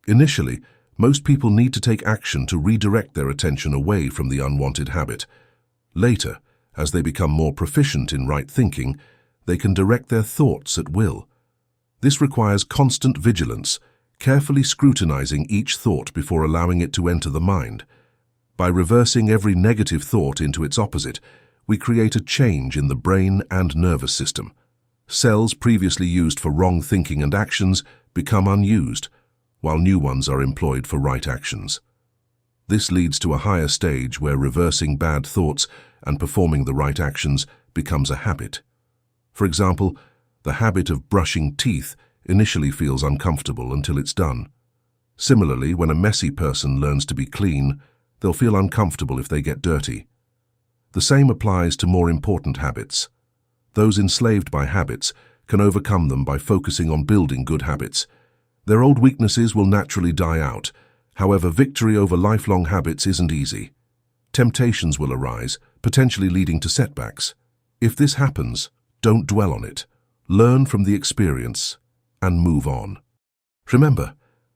Initially, most people need to take action to redirect their attention away from the unwanted habit. Later, as they become more proficient in right thinking, they can direct their thoughts at will. This requires constant vigilance, carefully scrutinizing each thought before allowing it to enter the mind. By reversing every negative thought into its opposite, we create a change in the brain and nervous system. Cells previously used for wrong thinking and actions become unused, while new ones are employed for right actions. This leads to a higher stage where reversing bad thoughts and performing the right actions becomes a habit. For example, the habit of brushing teeth initially feels uncomfortable until it's done. Similarly, when a messy person learns to be clean, they'll feel uncomfortable if they get dirty. The same applies to more important habits. Those enslaved by habits can overcome them by focusing on building good habits. Their old weaknesses will naturally die out. However, victory over lifelong habits isn't easy. Temptations will arise, potentially leading to setbacks. If this happens, don't dwell on it. Learn from the experience and move on. Remember,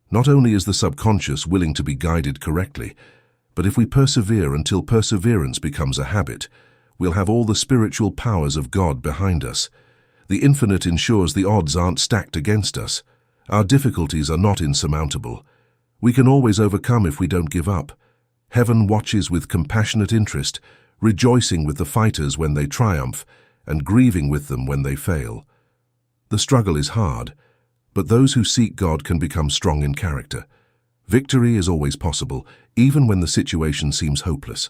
not only is the subconscious willing to be guided correctly, but if we persevere until perseverance becomes a habit, we'll have all the spiritual powers of God behind us. The infinite ensures the odds aren't stacked against us. Our difficulties are not insurmountable. We can always overcome if we don't give up. Heaven watches with compassionate interest, rejoicing with the fighters when they triumph and grieving with them when they fail. The struggle is hard, but those who seek God can become strong in character. Victory is always possible, even when the situation seems hopeless.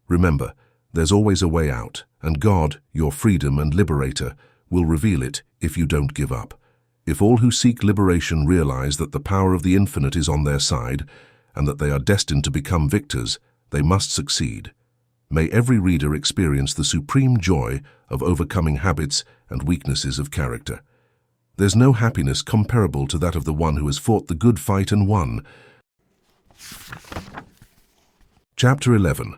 Remember, there's always a way out, and God, your freedom and liberator, will reveal it if you don't give up. If all who seek liberation realize that the power of the infinite is on their side and that they are destined to become victors, they must succeed. May every reader experience the supreme joy of overcoming habits and weaknesses of character. There's no happiness comparable to that of the one who has fought the good fight and won. Chapter 11.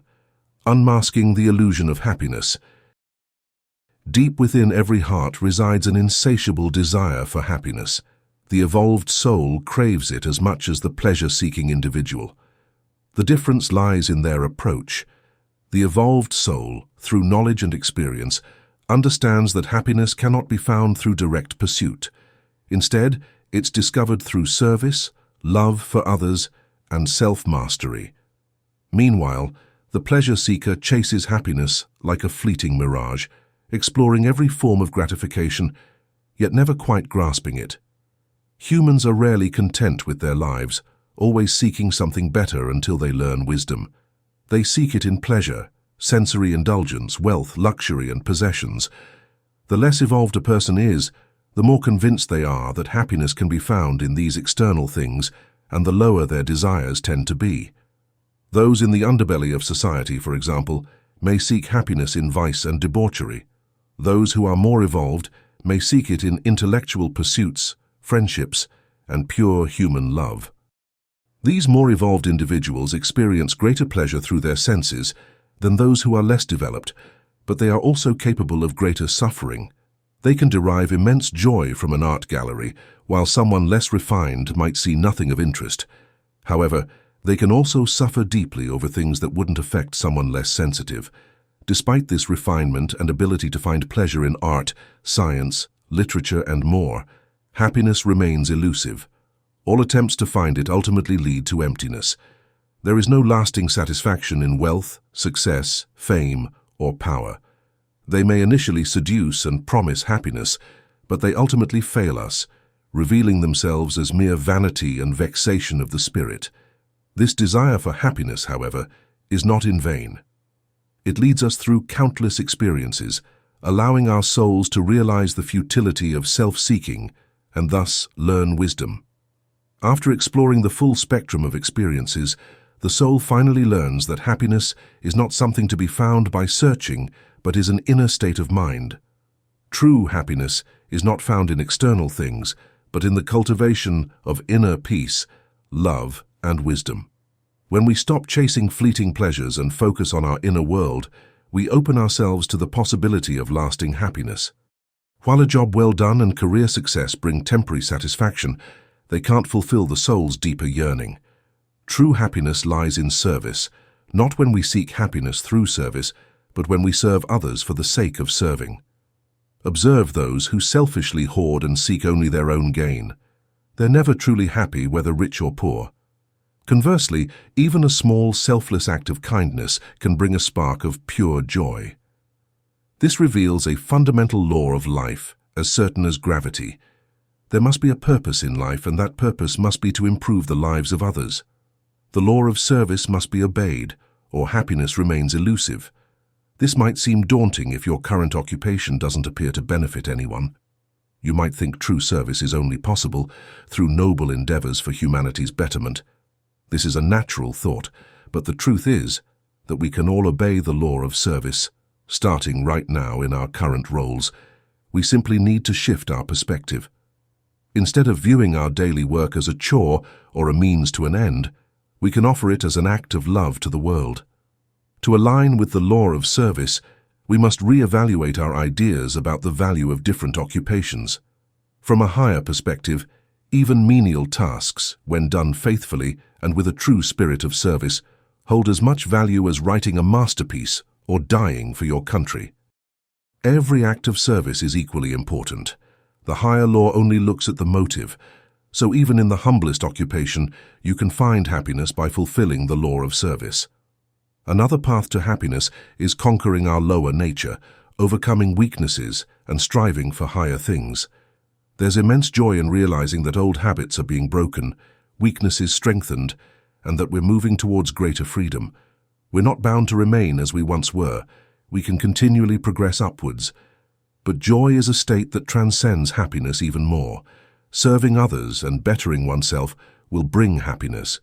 Unmasking the Illusion of Happiness. Deep within every heart resides an insatiable desire for happiness. The evolved soul craves it as much as the pleasure-seeking individual. The difference lies in their approach. The evolved soul, through knowledge and experience, understands that happiness cannot be found through direct pursuit. Instead, it's discovered through service, love for others, and self-mastery. Meanwhile, the pleasure seeker chases happiness like a fleeting mirage, exploring every form of gratification, yet never quite grasping it. Humans are rarely content with their lives, always seeking something better until they learn wisdom. They seek it in pleasure, sensory indulgence, wealth, luxury, and possessions. The less evolved a person is, the more convinced they are that happiness can be found in these external things, and the lower their desires tend to be. Those in the underbelly of society, for example, may seek happiness in vice and debauchery. Those who are more evolved may seek it in intellectual pursuits, friendships, and pure human love. These more evolved individuals experience greater pleasure through their senses than those who are less developed, but they are also capable of greater suffering. They can derive immense joy from an art gallery, while someone less refined might see nothing of interest. However, they can also suffer deeply over things that wouldn't affect someone less sensitive. Despite this refinement and ability to find pleasure in art, science, literature, and more, happiness remains elusive. All attempts to find it ultimately lead to emptiness. There is no lasting satisfaction in wealth, success, fame, or power. They may initially seduce and promise happiness, but they ultimately fail us, revealing themselves as mere vanity and vexation of the spirit. This desire for happiness, however, is not in vain. It leads us through countless experiences, allowing our souls to realize the futility of self-seeking and thus learn wisdom. After exploring the full spectrum of experiences, the soul finally learns that happiness is not something to be found by searching, but is an inner state of mind. True happiness is not found in external things, but in the cultivation of inner peace, love, and wisdom. When we stop chasing fleeting pleasures and focus on our inner world, we open ourselves to the possibility of lasting happiness. While a job well done and career success bring temporary satisfaction, they can't fulfill the soul's deeper yearning. True happiness lies in service, not when we seek happiness through service, but when we serve others for the sake of serving. Observe those who selfishly hoard and seek only their own gain. They're never truly happy, whether rich or poor. Conversely, even a small, selfless act of kindness can bring a spark of pure joy. This reveals a fundamental law of life, as certain as gravity. There must be a purpose in life, and that purpose must be to improve the lives of others. The law of service must be obeyed, or happiness remains elusive. This might seem daunting if your current occupation doesn't appear to benefit anyone. You might think true service is only possible through noble endeavors for humanity's betterment. This is a natural thought, but the truth is that we can all obey the law of service, starting right now in our current roles. We simply need to shift our perspective. Instead of viewing our daily work as a chore or a means to an end, we can offer it as an act of love to the world. To align with the law of service, we must re-evaluate our ideas about the value of different occupations. From a higher perspective, even menial tasks, when done faithfully and with a true spirit of service, hold as much value as writing a masterpiece or dying for your country. Every act of service is equally important. The higher law only looks at the motive, so even in the humblest occupation, you can find happiness by fulfilling the law of service. Another path to happiness is conquering our lower nature, overcoming weaknesses, and striving for higher things. There's immense joy in realizing that old habits are being broken, weaknesses strengthened, and that we're moving towards greater freedom. We're not bound to remain as we once were. We can continually progress upwards. But joy is a state that transcends happiness even more. Serving others and bettering oneself will bring happiness,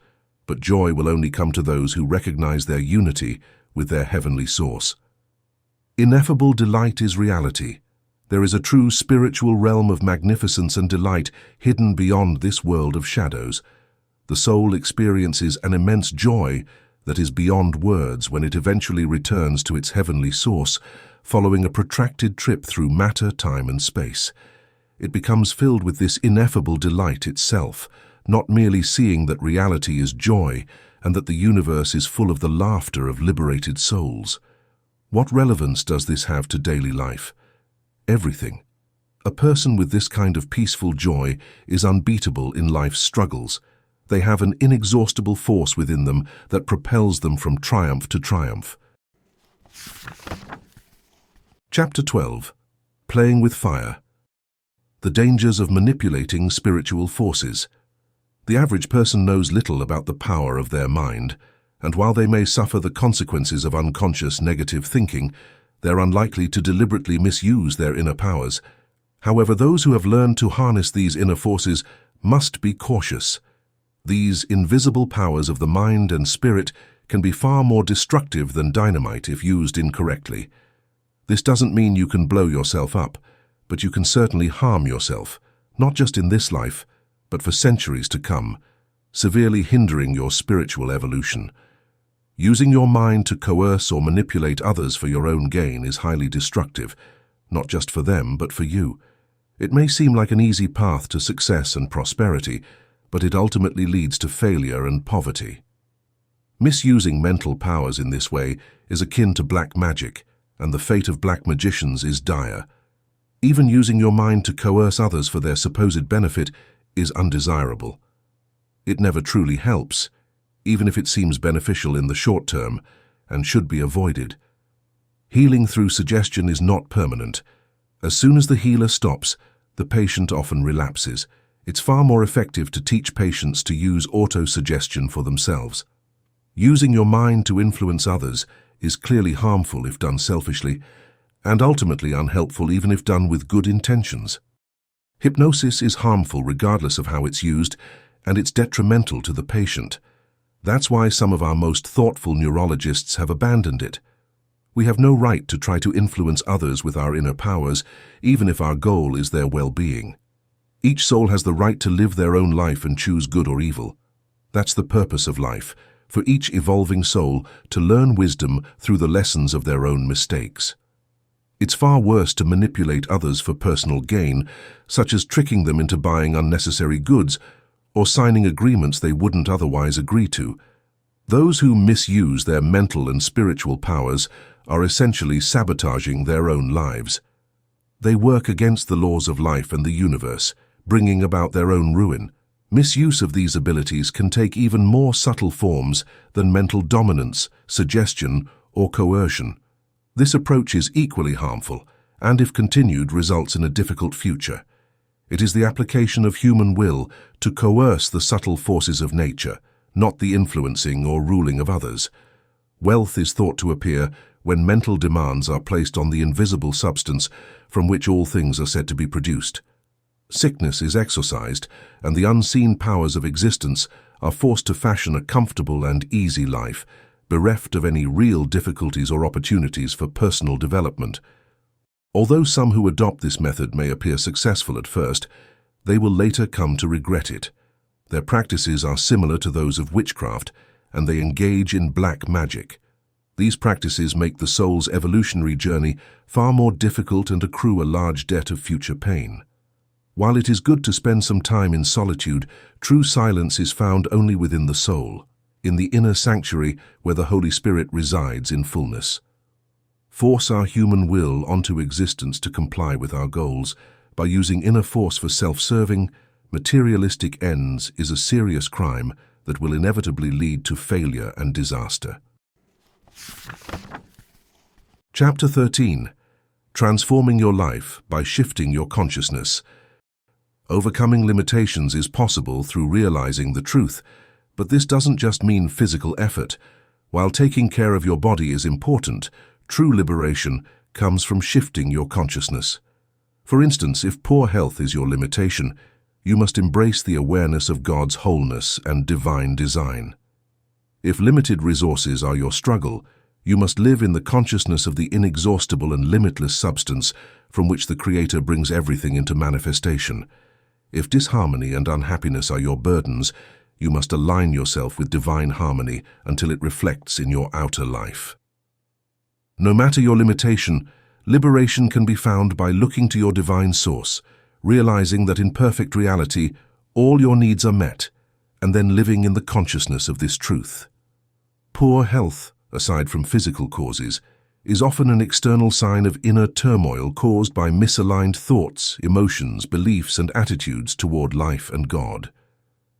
but joy will only come to those who recognize their unity with their heavenly source. Ineffable delight is reality. There is a true spiritual realm of magnificence and delight hidden beyond this world of shadows. The soul experiences an immense joy that is beyond words when it eventually returns to its heavenly source, following a protracted trip through matter, time, and space. It becomes filled with this ineffable delight itself, not merely seeing that reality is joy and that the universe is full of the laughter of liberated souls. What relevance does this have to daily life? Everything. A person with this kind of peaceful joy is unbeatable in life's struggles. They have an inexhaustible force within them that propels them from triumph to triumph. Chapter 12. Playing with Fire. The dangers of manipulating spiritual forces. The average person knows little about the power of their mind, and while they may suffer the consequences of unconscious negative thinking, they're unlikely to deliberately misuse their inner powers. However, those who have learned to harness these inner forces must be cautious. These invisible powers of the mind and spirit can be far more destructive than dynamite if used incorrectly. This doesn't mean you can blow yourself up, but you can certainly harm yourself, not just in this life, but for centuries to come, severely hindering your spiritual evolution. Using your mind to coerce or manipulate others for your own gain is highly destructive, not just for them, but for you. It may seem like an easy path to success and prosperity, but it ultimately leads to failure and poverty. Misusing mental powers in this way is akin to black magic, and the fate of black magicians is dire. Even using your mind to coerce others for their supposed benefit is undesirable. It never truly helps, even if it seems beneficial in the short term, and should be avoided. Healing through suggestion is not permanent. As soon as the healer stops, the patient often relapses. It's far more effective to teach patients to use auto-suggestion for themselves. Using your mind to influence others is clearly harmful if done selfishly, and ultimately unhelpful even if done with good intentions. Hypnosis is harmful regardless of how it's used, and it's detrimental to the patient. That's why some of our most thoughtful neurologists have abandoned it. We have no right to try to influence others with our inner powers, even if our goal is their well-being. Each soul has the right to live their own life and choose good or evil. That's the purpose of life, for each evolving soul to learn wisdom through the lessons of their own mistakes. It's far worse to manipulate others for personal gain, such as tricking them into buying unnecessary goods or signing agreements they wouldn't otherwise agree to. Those who misuse their mental and spiritual powers are essentially sabotaging their own lives. They work against the laws of life and the universe, bringing about their own ruin. Misuse of these abilities can take even more subtle forms than mental dominance, suggestion, or coercion. This approach is equally harmful, and if continued, results in a difficult future. It is the application of human will to coerce the subtle forces of nature, not the influencing or ruling of others. Wealth is thought to appear when mental demands are placed on the invisible substance from which all things are said to be produced. Sickness is exorcised, and the unseen powers of existence are forced to fashion a comfortable and easy life, bereft of any real difficulties or opportunities for personal development. Although some who adopt this method may appear successful at first, they will later come to regret it. Their practices are similar to those of witchcraft, and they engage in black magic. These practices make the soul's evolutionary journey far more difficult and accrue a large debt of future pain. While it is good to spend some time in solitude, true silence is found only within the soul, in the inner sanctuary where the Holy Spirit resides in fullness. Force our human will onto existence to comply with our goals by using inner force for self-serving, materialistic ends is a serious crime that will inevitably lead to failure and disaster. Chapter 13. Transforming your life by shifting your consciousness. Overcoming limitations is possible through realizing the truth, but this doesn't just mean physical effort. While taking care of your body is important, true liberation comes from shifting your consciousness. For instance, if poor health is your limitation, you must embrace the awareness of God's wholeness and divine design. If limited resources are your struggle, you must live in the consciousness of the inexhaustible and limitless substance from which the Creator brings everything into manifestation. If disharmony and unhappiness are your burdens, you must align yourself with divine harmony until it reflects in your outer life. No matter your limitation, liberation can be found by looking to your divine source, realizing that in perfect reality, all your needs are met, and then living in the consciousness of this truth. Poor health, aside from physical causes, is often an external sign of inner turmoil caused by misaligned thoughts, emotions, beliefs, and attitudes toward life and God.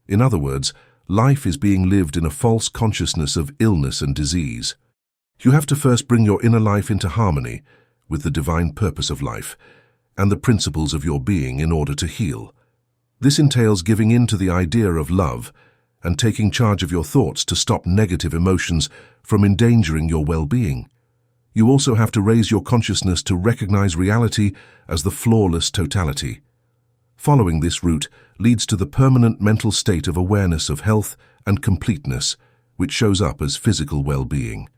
In other words, life is being lived in a false consciousness of illness and disease. You have to first bring your inner life into harmony with the divine purpose of life and the principles of your being in order to heal. This entails giving in to the idea of love and taking charge of your thoughts to stop negative emotions from endangering your well-being. You also have to raise your consciousness to recognize reality as the flawless totality. Following this route leads to the permanent mental state of awareness of health and completeness, which shows up as physical well-being.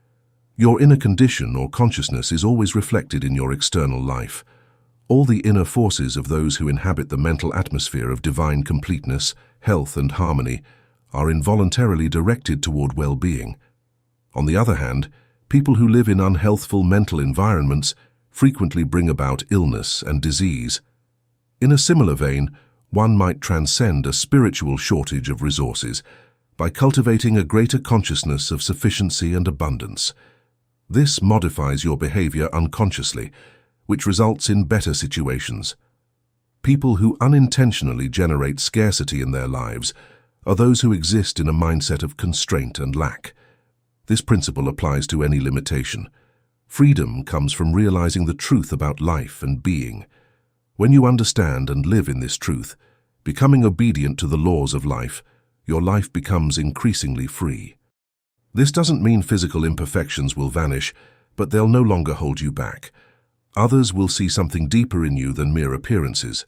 Your inner condition or consciousness is always reflected in your external life. All the inner forces of those who inhabit the mental atmosphere of divine completeness, health and harmony are involuntarily directed toward well-being. On the other hand, people who live in unhealthful mental environments frequently bring about illness and disease. In a similar vein, one might transcend a spiritual shortage of resources by cultivating a greater consciousness of sufficiency and abundance. This modifies your behavior unconsciously, which results in better situations. People who unintentionally generate scarcity in their lives are those who exist in a mindset of constraint and lack. This principle applies to any limitation. Freedom comes from realizing the truth about life and being. When you understand and live in this truth, becoming obedient to the laws of life, your life becomes increasingly free. This doesn't mean physical imperfections will vanish, but they'll no longer hold you back. Others will see something deeper in you than mere appearances.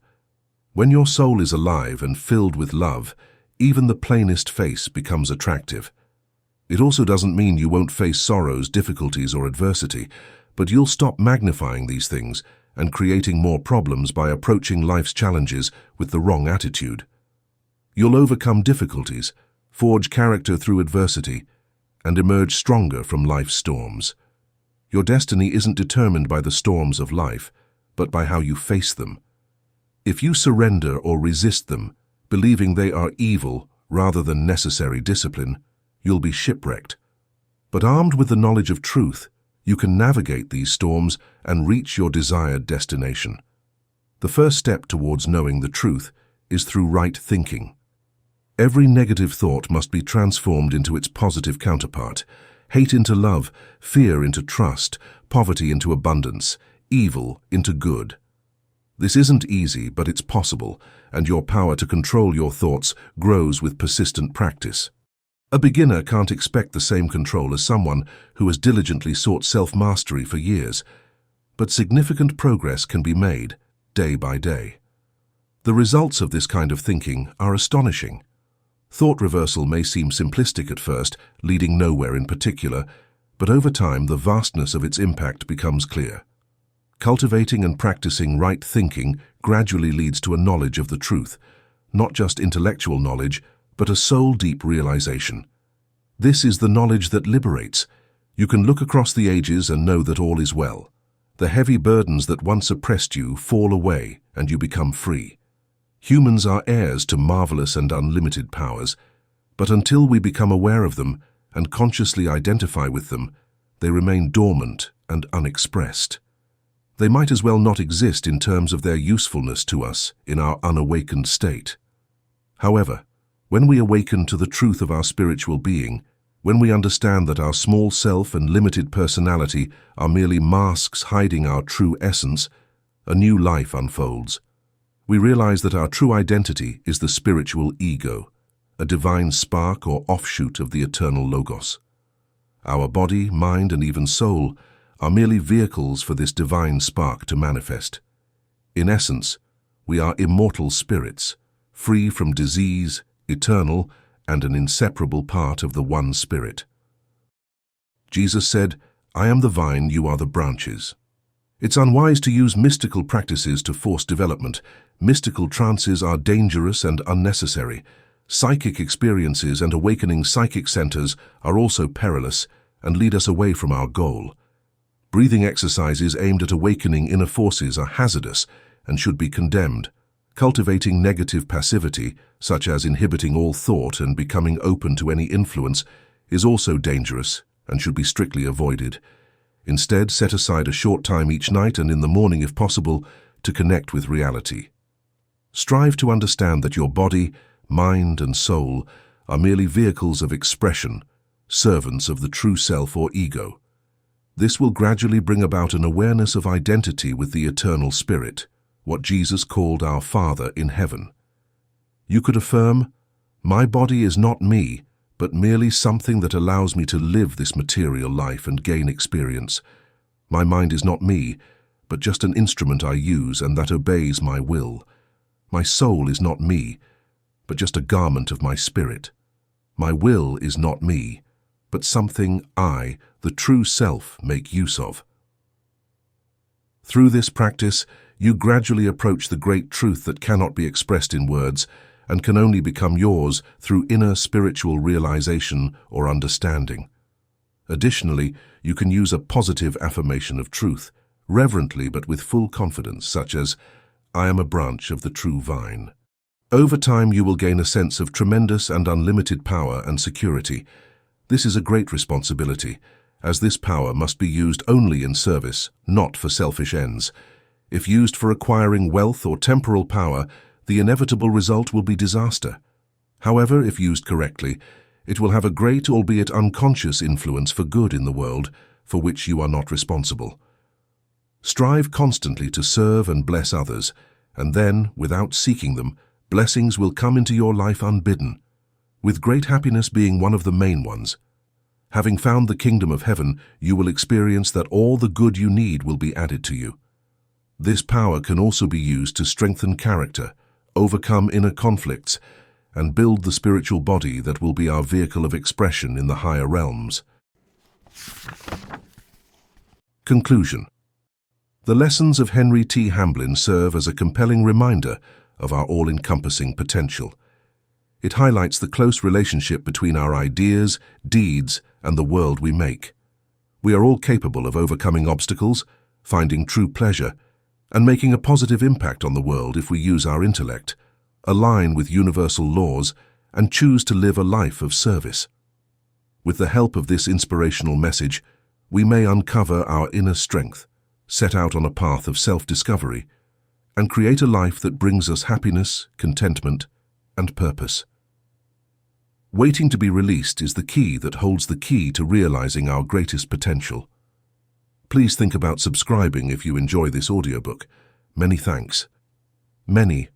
When your soul is alive and filled with love, even the plainest face becomes attractive. It also doesn't mean you won't face sorrows, difficulties, or adversity, but you'll stop magnifying these things and creating more problems by approaching life's challenges with the wrong attitude. You'll overcome difficulties, forge character through adversity, and emerge stronger from life's storms. Your destiny isn't determined by the storms of life, but by how you face them. If you surrender or resist them, believing they are evil rather than necessary discipline, you'll be shipwrecked. But armed with the knowledge of truth, you can navigate these storms and reach your desired destination. The first step towards knowing the truth is through right thinking. Every negative thought must be transformed into its positive counterpart, hate into love, fear into trust, poverty into abundance, evil into good. This isn't easy, but it's possible, and your power to control your thoughts grows with persistent practice. A beginner can't expect the same control as someone who has diligently sought self-mastery for years, but significant progress can be made day by day. The results of this kind of thinking are astonishing. Thought reversal may seem simplistic at first, leading nowhere in particular, but over time the vastness of its impact becomes clear. Cultivating and practicing right thinking gradually leads to a knowledge of the truth, not just intellectual knowledge, but a soul-deep realization. This is the knowledge that liberates. You can look across the ages and know that all is well. The heavy burdens that once oppressed you fall away and you become free. Humans are heirs to marvelous and unlimited powers, but until we become aware of them and consciously identify with them, they remain dormant and unexpressed. They might as well not exist in terms of their usefulness to us in our unawakened state. However, when we awaken to the truth of our spiritual being, when we understand that our small self and limited personality are merely masks hiding our true essence, a new life unfolds. We realize that our true identity is the spiritual ego, a divine spark or offshoot of the eternal Logos. Our body, mind, and even soul are merely vehicles for this divine spark to manifest. In essence, we are immortal spirits, free from disease, eternal, and an inseparable part of the one Spirit. Jesus said, "I am the vine, you are the branches." It's unwise to use mystical practices to force development. Mystical trances are dangerous and unnecessary. Psychic experiences and awakening psychic centers are also perilous and lead us away from our goal. Breathing exercises aimed at awakening inner forces are hazardous and should be condemned. Cultivating negative passivity, such as inhibiting all thought and becoming open to any influence, is also dangerous and should be strictly avoided. Instead, set aside a short time each night and in the morning if possible to connect with reality. Strive to understand that your body, mind, and soul are merely vehicles of expression, servants of the true self or ego. This will gradually bring about an awareness of identity with the eternal spirit, what Jesus called our Father in heaven. You could affirm, "My body is not me, but merely something that allows me to live this material life and gain experience. My mind is not me, but just an instrument I use and that obeys my will. My soul is not me, but just a garment of my spirit. My will is not me, but something I, the true self, make use of." Through this practice, you gradually approach the great truth that cannot be expressed in words and can only become yours through inner spiritual realization or understanding. Additionally, you can use a positive affirmation of truth, reverently but with full confidence, such as, "I am a branch of the true vine." Over time, you will gain a sense of tremendous and unlimited power and security. This is a great responsibility, as this power must be used only in service, not for selfish ends. If used for acquiring wealth or temporal power, the inevitable result will be disaster. However, if used correctly, it will have a great, albeit unconscious, influence for good in the world, for which you are not responsible. Strive constantly to serve and bless others, and then, without seeking them, blessings will come into your life unbidden, with great happiness being one of the main ones. Having found the kingdom of heaven, you will experience that all the good you need will be added to you. This power can also be used to strengthen character, overcome inner conflicts, and build the spiritual body that will be our vehicle of expression in the higher realms. Conclusion. The lessons of Henry T. Hamblin serve as a compelling reminder of our all-encompassing potential. It highlights the close relationship between our ideas, deeds, and the world we make. We are all capable of overcoming obstacles, finding true pleasure, and making a positive impact on the world if we use our intellect, align with universal laws, and choose to live a life of service. With the help of this inspirational message, we may uncover our inner strength, set out on a path of self-discovery, and create a life that brings us happiness, contentment, and purpose. Waiting to be released is the key that holds the key to realizing our greatest potential. Please think about subscribing if you enjoy this audiobook. Many thanks. Many